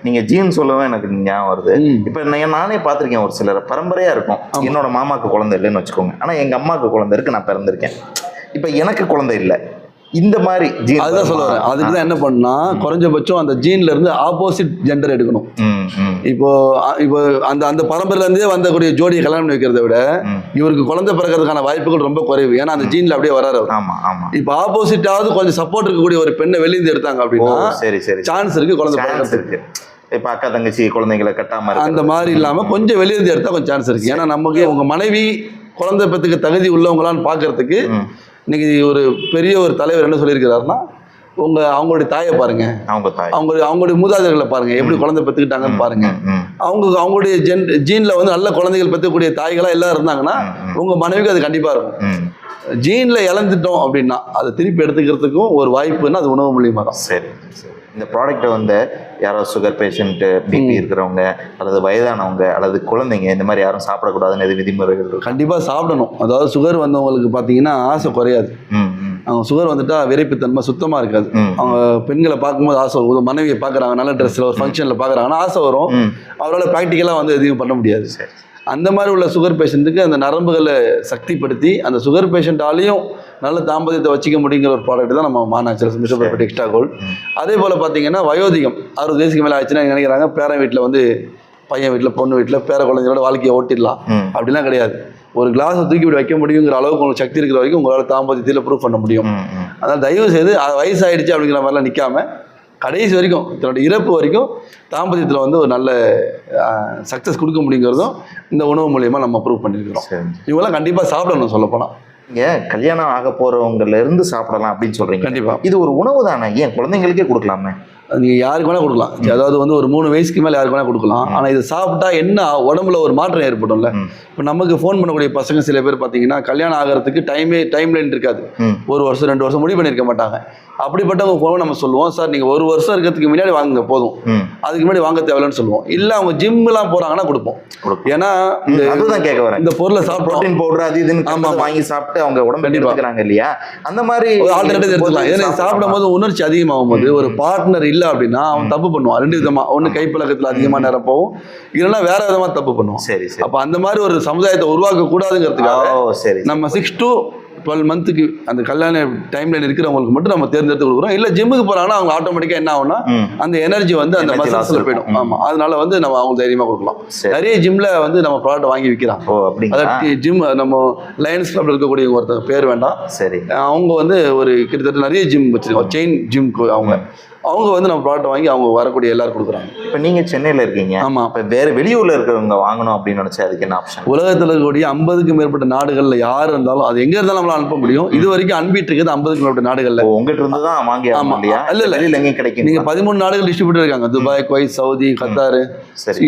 நீங்கள் ஜீன் சொல்லவே எனக்கு ஞாபகம் வருது. இப்போ நானே பார்த்துருக்கேன், ஒரு சிலர் பரம்பரையாக இருக்கும். என்னோட மாமாவுக்கு குழந்தை இல்லைன்னு வச்சுக்கோங்க, ஆனால் எங்கள் அம்மாவுக்கு குழந்தை இருக்கு, நான் பிறந்திருக்கேன். இப்போ எனக்கு குழந்தை இல்லை, இந்த மாதிரி ஜீன் அதுதான் சொல்லுவாங்க. அதுக்கு தான் என்ன பண்ணா, குறைஞ்சபட்சம் அந்த ஜீன்ல இருந்து ஆப்போசிட் ஜெண்டர் எடுக்கணும். இப்போ அந்த பரம்பரையில இருந்தே வந்தக்கூடிய ஜோடியை கல்யாணம் வைக்கிறத விட இவருக்கு குழந்தை பிறக்கிறதுக்கான வாய்ப்புகள் ரொம்ப குறைவு. ஏன்னா அந்த ஜீன்ல அப்படியே வராரு. இப்போ ஆப்போசிட்டாவது கொஞ்சம் சப்போர்ட் இருக்கக்கூடிய ஒரு பெண்ணை வெளியிருந்து எடுத்தாங்க அப்படின்னா சான்ஸ் இருக்கு குழந்தை பிறக்கிறதுக்கு. இப்போ அக்கா தங்கச்சி குழந்தைங்களை கட்டாம அந்த மாதிரி இல்லாம கொஞ்சம் வெளியிருந்து எடுத்தா கொஞ்சம் சான்ஸ் இருக்கு. ஏன்னா நமக்கு உங்க மனைவி குழந்தை பெற்றுக்கு தகுதி உள்ளவங்களான்னு பாக்குறதுக்கு இன்னைக்கு ஒரு பெரிய ஒரு தலைவர் என்ன சொல்லியிருக்கிறாருன்னா, அவங்களுடைய தாயை பாருங்க, அவங்களுடைய மூதாதையர்களை பாருங்க, எப்படி குழந்தை பெற்றுக்கிட்டாங்கன்னு பாருங்க. அவங்களுடைய ஜீன்ல வந்து நல்ல குழந்தைகள் பெற்றக்கூடிய தாய்களா எல்லாம் இருந்தாங்கன்னா உங்க மனைவிக்கு அது கண்டிப்பா இருக்கும். ஜீன்ல இழந்துட்டோம் அப்படின்னா அதை திருப்பி எடுத்துக்கிறதுக்கும் ஒரு வாய்ப்புன்னா அது உணவு மூலியமா தான். சரி சரி. இந்த ப்ராடக்ட்டை வந்து யாரோ சுகர் பேஷண்ட்டு, பிபி இருக்கிறவங்க அல்லது வயதானவங்க அல்லது குழந்தைங்க இந்த மாதிரி யாரும் சாப்பிடக்கூடாதுன்னு எது விதிமுறைகள் இருக்கு? கண்டிப்பாக சாப்பிடணும். அதாவது சுகர் வந்தவங்களுக்கு பார்த்தீங்கன்னா ஆசை குறையாது. அவங்க சுகர் வந்துட்டா விரைப்புத்தன்மை சுத்தமாக இருக்காது. அவங்க பெண்களை பார்க்கும்போது ஆசை வரும். மனைவியை பார்க்குறாங்க, நல்ல ட்ரெஸ்ஸில் ஒரு ஃபங்க்ஷனில் பார்க்குறாங்கன்னா ஆசை வரும். அவரால் ப்ராக்டிக்கலாக வந்து எதையும் பண்ண முடியாது. அந்த மாதிரி உள்ள சுகர் பேஷண்ட்டுக்கு அந்த நரம்புகளை சக்திப்படுத்தி அந்த சுகர் பேஷண்ட்டாலையும் நல்ல தாம்பத்தியத்தை வச்சுக்க முடியுங்கிற ஒரு ப்ராடக்ட் தான் நம்ம மாநாச்சரஸ் மிஸ்டர் பெர்ஃபெக்ட் எக்ஸ்ட்ரா கோல்ட். அதே போல் பார்த்தீங்கன்னா வயோதிகம் 60 வயசுக்கு மேலே ஆச்சுன்னா நினைக்கிறாங்க பேரன் வீட்டில் வந்து பையன் வீட்டில் பொண்ணு வீட்டில் பேர குழந்தைங்களோட வாழ்க்கையை ஓட்டிடலாம். அப்படிலாம் கிடையாது. ஒரு கிளாஸை தூக்கி இப்படி வைக்க முடியுங்கிற அளவுக்கு உங்களுக்கு சக்தி இருக்கிற வரைக்கும் உங்களால் தாம்பத்தியத்தில் ப்ரூவ் பண்ண முடியும். அதனால் தயவு செய்து வயசாகிடுச்சு அப்படிங்கிற மாதிரிலாம் நிற்காம கடைசி வரைக்கும் தன்னோட இறப்பு வரைக்கும் தாம்பத்தியத்தில் வந்து ஒரு நல்ல சக்ஸஸ் கொடுக்க முடியுங்கிறதும் இந்த உணவு மூலியமாக நம்ம ப்ரூவ் பண்ணியிருக்கிறோம். இவங்களாம் கண்டிப்பாக சாப்பிடணும். சொல்லப்போனால் நீங்கள் கல்யாணம் ஆக போகிறவங்கலேருந்து சாப்பிடலாம் அப்படின்னு சொல்கிறீங்க. கண்டிப்பாக இது ஒரு உணவு தானே, ஏன் குழந்தைங்களுக்கே கொடுக்கலாமே? நீங்கள் யாருக்கு வேணால் கொடுக்கலாம். அதாவது வந்து ஒரு 3 வயசுக்கு மேலே யாருக்கு வேணால் கொடுக்கலாம். ஆனால் இது சாப்பிட்டா என்ன உடம்புல ஒரு மாற்றம் ஏற்படும்ல. இப்போ நமக்கு ஃபோன் பண்ணக்கூடிய பசங்க சில பேர் பார்த்தீங்கன்னா கல்யாணம் ஆகிறதுக்கு டைம் லைன் இருக்காது. 1 வருஷம் 2 வருஷம் முடிவு பண்ணியிருக்க மாட்டாங்க. அப்படிப்பட்டவங்க ஃபோன் நம்ம சொல்லுவோம், சார் நீங்கள் 1 வருஷம் இருக்கிறதுக்கு முன்னாடி வாங்குங்க போதும், அதுக்கு முன்னாடி வாங்க தேவையில்லைன்னு சொல்லுவோம். இல்லை அவங்க ஜிம்லாம் போகிறாங்கன்னா கொடுப்போம். ஏன்னா அதுதான் கேட்க வரேன். இந்த பொருளை சாப்பிட்டு ப்ரோட்டீன் பவுடர் அது இதுன்னு வாங்கி சாப்பிட்டு அவங்க உடம்பு எடுத்துக்கிறாங்க இல்லையா, அந்த மாதிரி ஆல்டர்னேட்டிவ் எடுத்துக்கலாம். ஏன்னா சாப்பிடும் போது உணர்ச்சி அதிகமாகும் போது ஒரு பார்ட்னர் இல்லை அப்படின்னா அவன் தப்பு பண்ணுவான். 2 விதமா, ஒன்று கைப்பழக்கத்தில் அதிகமாக நேரம் போகும், இல்லைன்னா வேற விதமாக தப்பு பண்ணுவான். சரி. அப்போ அந்த மாதிரி ஒரு சமுதாயத்தை உருவாக்க கூடாதுங்கிறதுக்காக நம்ம 6 to 12 மந்த்துக்கு அந்த கல்யாண டைம்ல இருக்கிறவங்களுக்கு மட்டும் நம்ம தேர்ந்தெடுத்து கொடுக்குறோம். இல்லை ஜிம்முக்கு போறாங்கன்னா அவங்க ஆட்டோமேட்டிக்காக என்ன ஆகும்னா அந்த எனர்ஜி வந்து அந்த மசில்ஸ்ல போயிடும். ஆமா, அதனால வந்து நம்ம அவங்க தைரியமா கொடுக்கலாம். நிறைய ஜிம்ல வந்து நம்ம ப்ராடக்ட் வாங்கி விற்கிறாங்க. அதாவது ஜிம் நம்ம லயன்ஸ் கிளப்ல இருக்கக்கூடிய ஒருத்தர் பேர் வேண்டாம், சரி, அவங்க வந்து ஒரு கிட்டத்தட்ட நிறைய ஜிம் வச்சிருக்காங்க, செயின் ஜிம். அவங்க வந்து நம்ம ப்ராடக்ட் வாங்கி அவங்க வரக்கூடிய எல்லாரும் கொடுக்குறாங்க. இப்போ நீங்கள் சென்னையில் இருக்கீங்க. ஆமாம். இப்போ வேறு வெளியூரில் இருக்கிறவங்க வாங்கணும் அப்படின்னு நினச்சா அதுக்கு என்ன ஆப்ஷன்? உலகத்தில் இருக்கக்கூடிய 50க்கும் மேற்பட்ட நாடுகளில் யார் இருந்தாலும் அது எங்கே இருந்தாலும் நம்மளால் அனுப்ப முடியும். இது வரைக்கும் அனுப்பிட்டு இருக்குது 50க்கும் மேற்பட்ட நாடுகளில். உங்கள்கிட்ட இருந்து தான் வாங்கி. ஆமாம் இல்லையா? இல்லை எங்கேயும் கிடைக்கும். நீங்கள் 13 நாடுகள் டிஸ்ட்ரிபியூட்டர் இருக்காங்க. Dubai, Kuwait, Saudi, Qatar,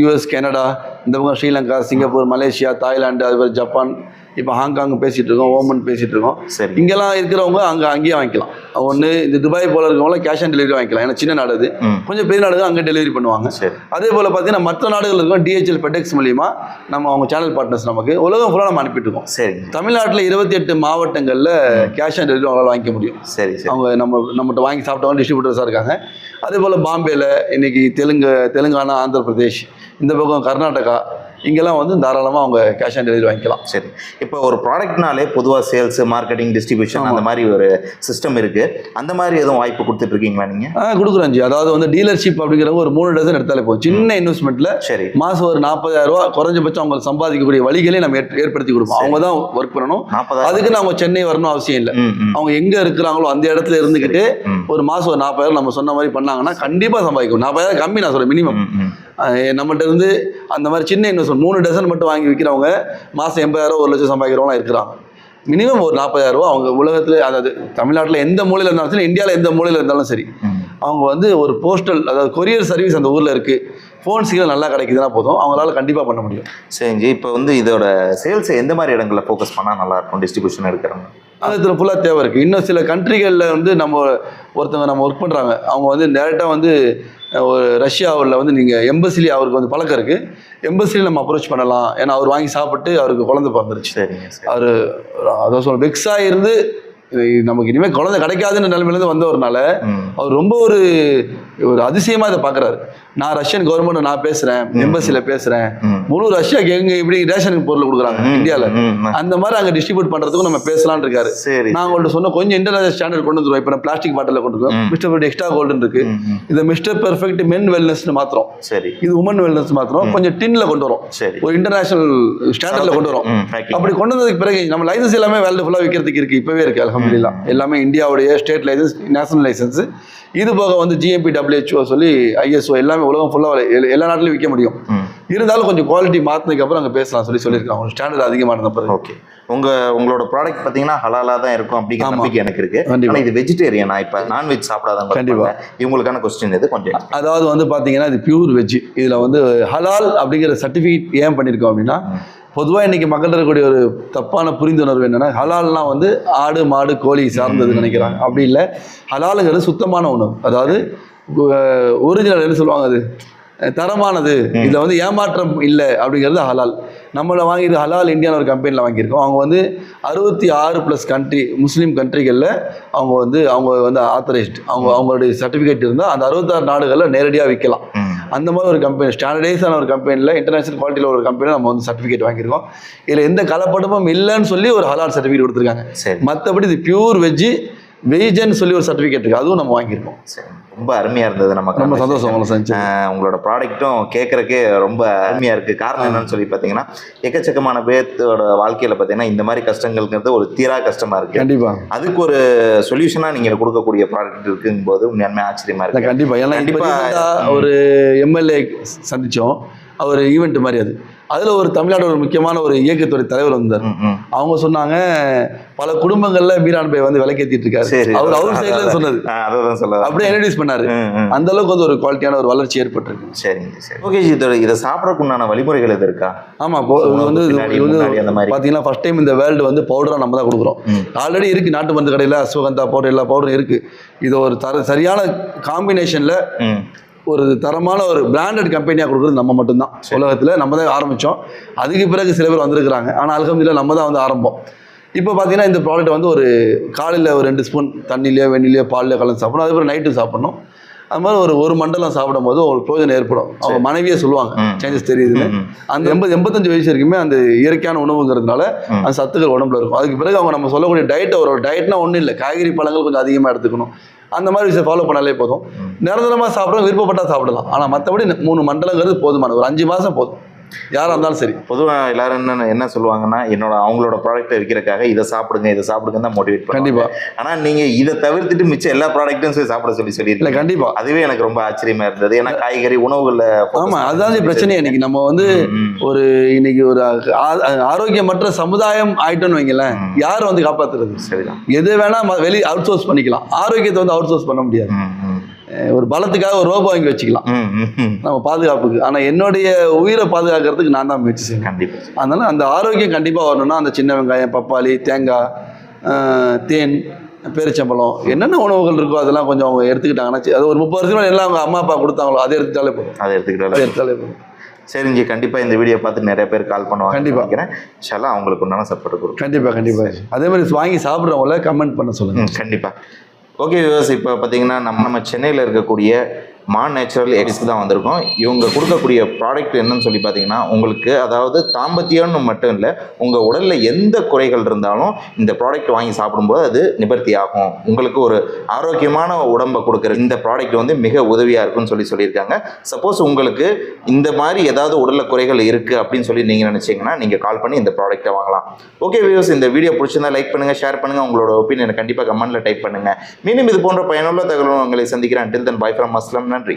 US, Canada, இந்த பக்கம் ஸ்ரீலங்கா, சிங்கப்பூர், மலேசியா, தாய்லாந்து, அதுபோல் ஜப்பான், இப்போ ஹாங்காங் பேசிகிட்டு இருக்கோம், ஓமன் பேசிகிட்டு இருக்கோம். சரி, இங்கெல்லாம் இருக்கிறவங்க அங்கேயே வாங்கிக்கலாம். ஒன்று இந்த துபாய் போல இருக்கவங்களாம் கேஷ் ஆன் டெலிவரி வாங்கிக்கலாம். ஏன்னா சின்ன நாடு, கொஞ்சம் பெரிய நாடு அங்கே டெலிவரி பண்ணுவாங்க. அதே போல் பார்த்தீங்கன்னா மற்ற நாடுகள் இருக்கோம் DHL FedEx மூலியமா நம்ம அவங்க சேனல் பார்ட்னர்ஸ் நமக்கு உலகம் ஃபுல்லாக நம்ம அனுப்பிட்டு இருக்கோம். சரி, தமிழ்நாட்டில் 28 மாவட்டங்களில் கேஷ் ஆன் டெலிவரி அவங்களால வாங்கிக்க முடியும். சரி, அவங்க நம்மகிட்ட வாங்கி சாப்பிட்டவங்க டிஸ்ட்ரிபியூட்டர்ஸாக இருக்காங்க. அதே போல் பாம்பேல இன்னைக்கு தெலுங்கானா, ஆந்திர பிரதேஷ், இந்த பக்கம் கர்நாடகா, இங்கெல்லாம் வந்து தாராளமாக அவங்க கேஷ் ஆன் டெலிவரி வாங்கிக்கலாம். சரி, இப்போ ஒரு ப்ராடக்ட்னாலே பொதுவாக சேல்ஸ், மார்க்கெட்டிங், டிஸ்ட்ரிபியூஷன் அந்த மாதிரி ஒரு சிஸ்டம் இருக்குது. அந்த மாதிரி எதுவும் வாய்ப்பு கொடுத்துட்டு இருக்கீங்களா நீங்கள்? கொடுக்குறோம் ஜி. அதாவது வந்து டீலர்ஷிப் அப்படிங்கிறவங்க ஒரு 3 டசன் எடுத்தாலே போதும். சின்ன இன்வெஸ்ட்மெண்ட்டில் சரி மாதம் ஒரு 40,000 ரூபா குறைஞ்சபட்சம் அவங்க சம்பாதிக்கக்கூடிய வழிகளே நம்ம ஏற்படுத்தி கொடுப்போம். அவங்க தான் ஒர்க் பண்ணணும். அதுக்கு நம்ம சென்னை வரணும் அவசியம் இல்லை. அவங்க எங்கே இருக்கிறாங்களோ அந்த இடத்துல இருந்துக்கிட்டு ஒரு மாதம் ஒரு 40,000 நம்ம சொன்ன மாதிரி பண்ணாங்கன்னா கண்டிப்பாக சம்பாதிக்கும். 40,000 கம்மி நான் சொல்கிறேன், மினிமம். நம்மகிட்ட இருந்து அந்த மாதிரி சின்ன இன்வெஸ்ட்மெண்ட் 3 டசன் மட்டும் வாங்கி விற்கிறவங்க மாதம் 80,000 1 லட்சம் சம்பாதிக்கிறவங்களாம் இருக்கிறாங்க. மினிமம் ஒரு 40,000 ரூபா அவங்க உலகத்தில், அதாவது தமிழ்நாட்டில் எந்த மூலையில் இருந்தாலும் சரி, இந்தியாவில் எந்த மூலையில் இருந்தாலும் சரி, அவங்க வந்து ஒரு போஸ்டல், அதாவது கொரியர் சர்வீஸ் அந்த ஊரில் இருக்குது, ஃபோன் சிக்னல் நல்லா கிடைக்குதுன்னா போதும், அவங்களால கண்டிப்பாக பண்ண முடியும். சரிங்க. இப்போ வந்து இதோட சேல்ஸ் எந்த மாதிரி இடங்களில் ஃபோக்கஸ் பண்ணால் நல்லாயிருக்கும் டிஸ்ட்ரிபியூஷன் எடுக்கிறவங்க? அது இதில் ஃபுல்லாக தேவை இருக்குது. இன்னும் சில கண்ட்ரிகளில் வந்து நம்ம ஒர்க் பண்ணுறாங்க. அவங்க வந்து டேரெக்டாக வந்து ஒரு ரஷ்யாவில் வந்து நீங்கள் எம்பசிலே அவருக்கு வந்து பழக்கம் இருக்குது, எம்பசிலே நம்ம அப்ரோச் பண்ணலாம். ஏன்னா அவர் வாங்கி சாப்பிட்டு அவருக்கு குழந்தை பிறந்துருச்சு. அவர் அதான் சொல்ல வெக்ஸாக இருந்து நமக்கு இனிமேல் குழந்தை கிடைக்காதுன்னு நிலைமையிலேருந்து வந்தவர்னால அவர் ரொம்ப ஒரு அதிசயமா இதை பார்க்குறாரு. நான் ரஷ்யன் கவர்மெண்ட் நான் பேசுகிறேன், எம்பசியில் பேசுகிறேன், முழு ரஷ்யாவுக்கு எங்கே இப்படி ரேஷனுக்கு பொருள் கொடுக்குறாங்க இந்தியாவில், அந்த மாதிரி அங்கே டிஸ்ட்ரிபியூட் பண்ணுறதுக்கும் நம்ம பேசலான்னு இருக்காரு. நான் உங்கள்கிட்ட சொன்ன கொஞ்சம் இன்டர்நேஷனல் ஸ்டாண்டர்ட் கொண்டு வந்துருவோம். இப்போ நான் பிளாஸ்டிக் பாட்டில் கொண்டு வந்துருவோம். மிஸ்டர் பெர்ஃபெக்ட் எக்ஸ்ட்ரா கோல்டுன்னு இருக்கு, இது மிஸ்டர் பெர்ஃபெக்ட் மென் வெல்னஸ்னு மாத்திரம், சரி, இது உமன் வெல்னஸ் மாத்திரம் கொஞ்சம் டின்ல கொண்டு வரும், ஒரு இன்டர்நேஷனல் ஸ்டாண்டர்ட்ல கொண்டு வரும். அப்படி கொண்டு வந்ததுக்கு பிறகு நம்ம லைசன்ஸ் எல்லாமே வேர்ல்டு ஃபுல்லாக விற்கிறதுக்கு இருக்கு, இப்பவே இருக்கு. கம்பெனிலாம் எல்லாமே இந்தியாவுடைய ஸ்டேட் லைசன்ஸ், நேஷனல் லைசன்ஸ். இது போக வந்து ஜிஎம்பி, WHO சொல்லி ISO எல்லாமே உலகம் ஃபுல்லாக எல்லா நாட்டிலையும் விற்க முடியும். இருந்தாலும் கொஞ்சம் குவாலிட்டி மாற்றினதுக்கு அப்புறம் அங்கே பேசலாம் சொல்லியிருக்காங்க. ஒரு ஸ்டாண்டர்ட் அதிகமான பிறகு. ஓகே, உங்களோட ப்ராடக்ட் பார்த்தீங்கன்னா ஹலாலாக தான் இருக்கும் அப்படிங்கிற நம்பிக்கை எனக்கு இருக்கு. கண்டிப்பா. ஆனால் இது வெஜிடேரியனா? இப்போ நான்வெஜ் சாப்பிடாதவங்க கண்டிப்பா இவங்களுக்கான கொஸ்டின் இது கொஞ்சம். அதாவது வந்து பார்த்தீங்கன்னா இது பியூர் வெஜ். இதில் வந்து ஹலால் அப்படிங்கிற சர்டிஃபிகேட் ஏன் பண்ணியிருக்கோம் அப்படின்னா, பொதுவாக இன்னைக்கு மக்கள் இருக்கக்கூடிய ஒரு தப்பான புரிந்துணர்வு என்னன்னா, ஹலால்னா வந்து ஆடு மாடு கோழி சார்ந்தது நினைக்கிறாங்க. அப்படி இல்லை. ஹலாலுங்கிறது சுத்தமான உணவு. அதாவது ஒரிஜினல் என்ன சொல்லுவாங்க, அது தரமானது, இதில் வந்து ஏமாற்றம் இல்லை அப்படிங்கிறது ஹலால். நம்மளை வாங்கிட்டு ஹலால் இந்தியான்னு ஒரு கம்பெனியில் வாங்கியிருக்கோம். அவங்க வந்து 66+ கண்ட்ரி முஸ்லீம் கண்ட்ரிகளில் அவங்க வந்து ஆத்தரைஸ்டு. அவங்களுடைய சர்டிஃபிகேட் இருந்தால் அந்த 66 நாடுகளில் நேரடியாக விற்கலாம். அந்த மாதிரி ஒரு கம்பெனி, ஸ்டாண்டர்டைஸான ஒரு கம்பெனியில், இன்டர்நேஷனல் குவாலிட்டியில் ஒரு கம்பெனியில் நம்ம வந்து சர்டிஃபிகேட் வாங்கியிருக்கோம். இதில் எந்த கலப்படமும் இல்லைன்னு சொல்லி ஒரு ஹலால் சர்டிஃபிகேட் கொடுத்துருக்காங்க. மற்றபடி இது பியூர் வெஜ்ஜு வெஜ்ஜுன்னு சொல்லி ஒரு சர்டிஃபிகேட் இருக்குது, அதுவும் நம்ம வாங்கியிருக்கோம். சரி, ரொம்ப அருமையாக இருந்தது. நமக்கு ரொம்ப சந்தோஷம் உங்களோட ப்ராடக்ட்டும் கேட்குறக்கே ரொம்ப அருமையாக இருக்குது. காரணம் என்னன்னு சொல்லி பார்த்தீங்கன்னா, எக்கச்சக்கமான பேர்த்தோட வாழ்க்கையில் பார்த்தீங்கன்னா இந்த மாதிரி கஷ்டங்கள்ங்கிறது ஒரு தீரா கஷ்டமாக இருக்குது. கண்டிப்பாக அதுக்கு ஒரு சொல்யூஷனாக நீங்கள் கொடுக்கக்கூடிய ப்ராடக்ட் இருக்குங்கும்போது உண்மையாலுமே ஆச்சரியமாக இருக்குது. கண்டிப்பாக. ஏன்னா கண்டிப்பாக ஒரு MLA சந்தித்தோம், அவர் ஈவெண்ட் மாதிரி. அதில் ஒரு தமிழ்நாடு ஒரு முக்கியமான ஒரு இயக்கத்துறை தலைவர் வந்தார். அவங்க சொன்னாங்க, பல குடும்பங்கள்ல மீரான் பை வந்து விலைக்கேற்றிட்டு இருக்காரு. அவர் சைட்ல சொன்னது அப்படியே இன்ட்ரோடியூஸ் பண்ணாரு. அந்த அளவுக்கு வந்து ஒரு குவாலிட்டியான ஒரு வளர்ச்சி ஏற்பட்டிருக்கு. சரிங்க, சரி. ஓகே, இதை சாப்பிடறதுக்குண்டான வழிமுறைகள் எது இருக்கா? ஆமா, வந்து பாத்தீங்கன்னா ஃபர்ஸ்ட் டைம் இந்த வேர்ல்டு வந்து பவுடரா நம்ம தான் கொடுக்குறோம். ஆல்ரெடி இருக்கு நாட்டு மருந்து கடையில் அஸ்வகந்தா பவுடர், எல்லா பவுடரும் இருக்கு. இது ஒரு சரியான காம்பினேஷன்ல ஒரு தரமான ஒரு பிராண்டட் கம்பெனியாக கொடுக்குறது நம்ம மட்டும்தான் உலகத்தில். நம்ம தான் ஆரம்பித்தோம். அதுக்கு பிறகு சில பேர் வந்திருக்கிறாங்க. ஆனால் அல்ஹம்துலில்லாஹ் நம்ம தான் வந்து ஆரம்பம். இப்போ பார்த்தீங்கன்னா இந்த ப்ராடக்ட் வந்து ஒரு காலையில் ஒரு 2 ஸ்பூன் தண்ணியிலையோ வெண்ணிலையோ பாலிலையோ கலந்து சாப்பிடணும். அதுக்கப்புறம் நைட்டு சாப்பிடணும். அது மாதிரி ஒரு மண்டலம் சாப்பிடும் போது ஒரு பிரயோஜனம் ஏற்படும். அவங்க மனைவியே சொல்லுவாங்க சேஞ்சஸ் தெரியுதுன்னு. அந்த 85 வயசு வரைக்குமே அந்த இயற்கையான உணவுங்கிறதுனால அந்த சத்துக்கள் உடம்புல இருக்கும். அதுக்கு பிறகு அவங்க நம்ம சொல்லக்கூடிய டயட்னா ஒன்றும் இல்லை, காய்கறி பழங்கள் கொஞ்சம் அதிகமாக எடுத்துக்கணும். அந்த மாதிரி விஷயம் ஃபாலோ பண்ணாலே போதும். நிரந்தரமாக சாப்பிட விருப்பப்பட்டால் சாப்பிடலாம். ஆனால் மற்றபடி 3 மண்டலங்கிறது போதுமான. ஒரு 5 மாதம் போதும் யாராக இருந்தாலும் சரி. பொதுவாக எல்லாரும் என்ன சொல்லுவாங்கன்னா, அவங்களோட ப்ராடக்ட்டை விற்கிறதுக்காக இதை சாப்பிடுங்க தான் மோட்டிவேட் பண்ணுவாங்க. கண்டிப்பாக. ஆனால் நீங்கள் இதை தவிர்த்துட்டு மிச்சம் எல்லா ப்ராடக்ட்டும் சாப்பிட சொல்லியிருக்கீங்க. கண்டிப்பாக. அதுவே எனக்கு ரொம்ப ஆச்சரியமா இருந்தது. ஏன்னா காய்கறி உணவுகளில் ஆமாம், அதுதான் பிரச்சனை. இன்னைக்கு நம்ம வந்து இன்னைக்கு ஒரு ஆரோக்கியமற்ற சமுதாயம் ஆயிட்டோன்னு வைங்களேன், யாரும் வந்து காப்பாற்றுறது? சரிதான். எது வேணா வெளியே அவுட் சோர்ஸ் பண்ணிக்கலாம், ஆரோக்கியத்தை வந்து அவுட் சோர்ஸ் பண்ண முடியாது. ஒரு பலத்துக்காக ஒரு ரோபோ வாங்கி வச்சுக்கலாம் நம்ம பாதுகாப்புக்கு. ஆனால் என்னுடைய உயிரை பாதுகாக்கிறதுக்கு நான் தான் முயற்சி செய்வேன். கண்டிப்பாக. அதனால அந்த ஆரோக்கியம் கண்டிப்பாக வரணும்னா அந்த சின்ன வெங்காயம், பப்பாளி, தேங்காய், தேன், பேரிச்சம்பழம், என்னென்ன உணவுகள் இருக்கோ அதெல்லாம் கொஞ்சம் அவங்க எடுத்துக்கிட்டாங்கன்னா, அது ஒரு 30 வருஷம் எல்லாம் அவங்க அம்மா அப்பா கொடுத்தாங்களோ அதை எடுத்துட்டாலே போதும். சரிங்க, கண்டிப்பாக இந்த வீடியோ பார்த்து நிறைய பேர் கால் பண்ணுவாங்க. கண்டிப்பாக நினைக்கிறேன். இன்ஷால்லா அவங்களுக்கு உண்டான சப்போர்ட் கொடுக்கும். கண்டிப்பாக. அதே மாதிரி வாங்கி சாப்பிட்றவங்கள கமெண்ட் பண்ண சொல்லுங்கள். கண்டிப்பாக. ஓகே வியூவர்ஸ், இப்போ பார்த்தீங்கன்னா நம்ம சென்னையில் இருக்கக்கூடிய மான் நேச்சுரல் எக்ஸ்க்கு தான் வந்திருக்கோம். இவங்க கொடுக்கக்கூடிய ப்ராடக்ட் என்னன்னு சொல்லி பார்த்தீங்கன்னா, உங்களுக்கு அதாவது தாம்பத்தியம்னு மட்டும் இல்லை, உங்கள் உடலில் எந்த குறைகள் இருந்தாலும் இந்த ப்ராடக்ட் வாங்கி சாப்பிடும்போது அது நிவர்த்தி ஆகும். உங்களுக்கு ஒரு ஆரோக்கியமான உடம்பை கொடுக்குற இந்த ப்ராடக்ட் வந்து மிக உதவியாக இருக்குன்னு சொல்லியிருக்காங்க. சப்போஸ் உங்களுக்கு இந்த மாதிரி ஏதாவது உடலில் குறைகள் இருக்குது அப்படின்னு சொல்லி நீங்கள் நினச்சிங்கன்னா நீங்கள் கால் பண்ணி இந்த ப்ராடக்ட்டை வாங்கலாம். ஓகே வியூவர்ஸ், இந்த வீடியோ பிடிச்சிருந்தா லைக் பண்ணுங்கள், ஷேர் பண்ணுங்கள், உங்களோட ஒப்பீனியனை கண்டிப்பாக கமெண்ட்டில் டைப் பண்ணுங்கள். மீண்டும் இது போன்ற பயனுள்ள தகவல்களை உங்களை சந்திக்கிறேன். Until then, bye from Aslam. நன்றி.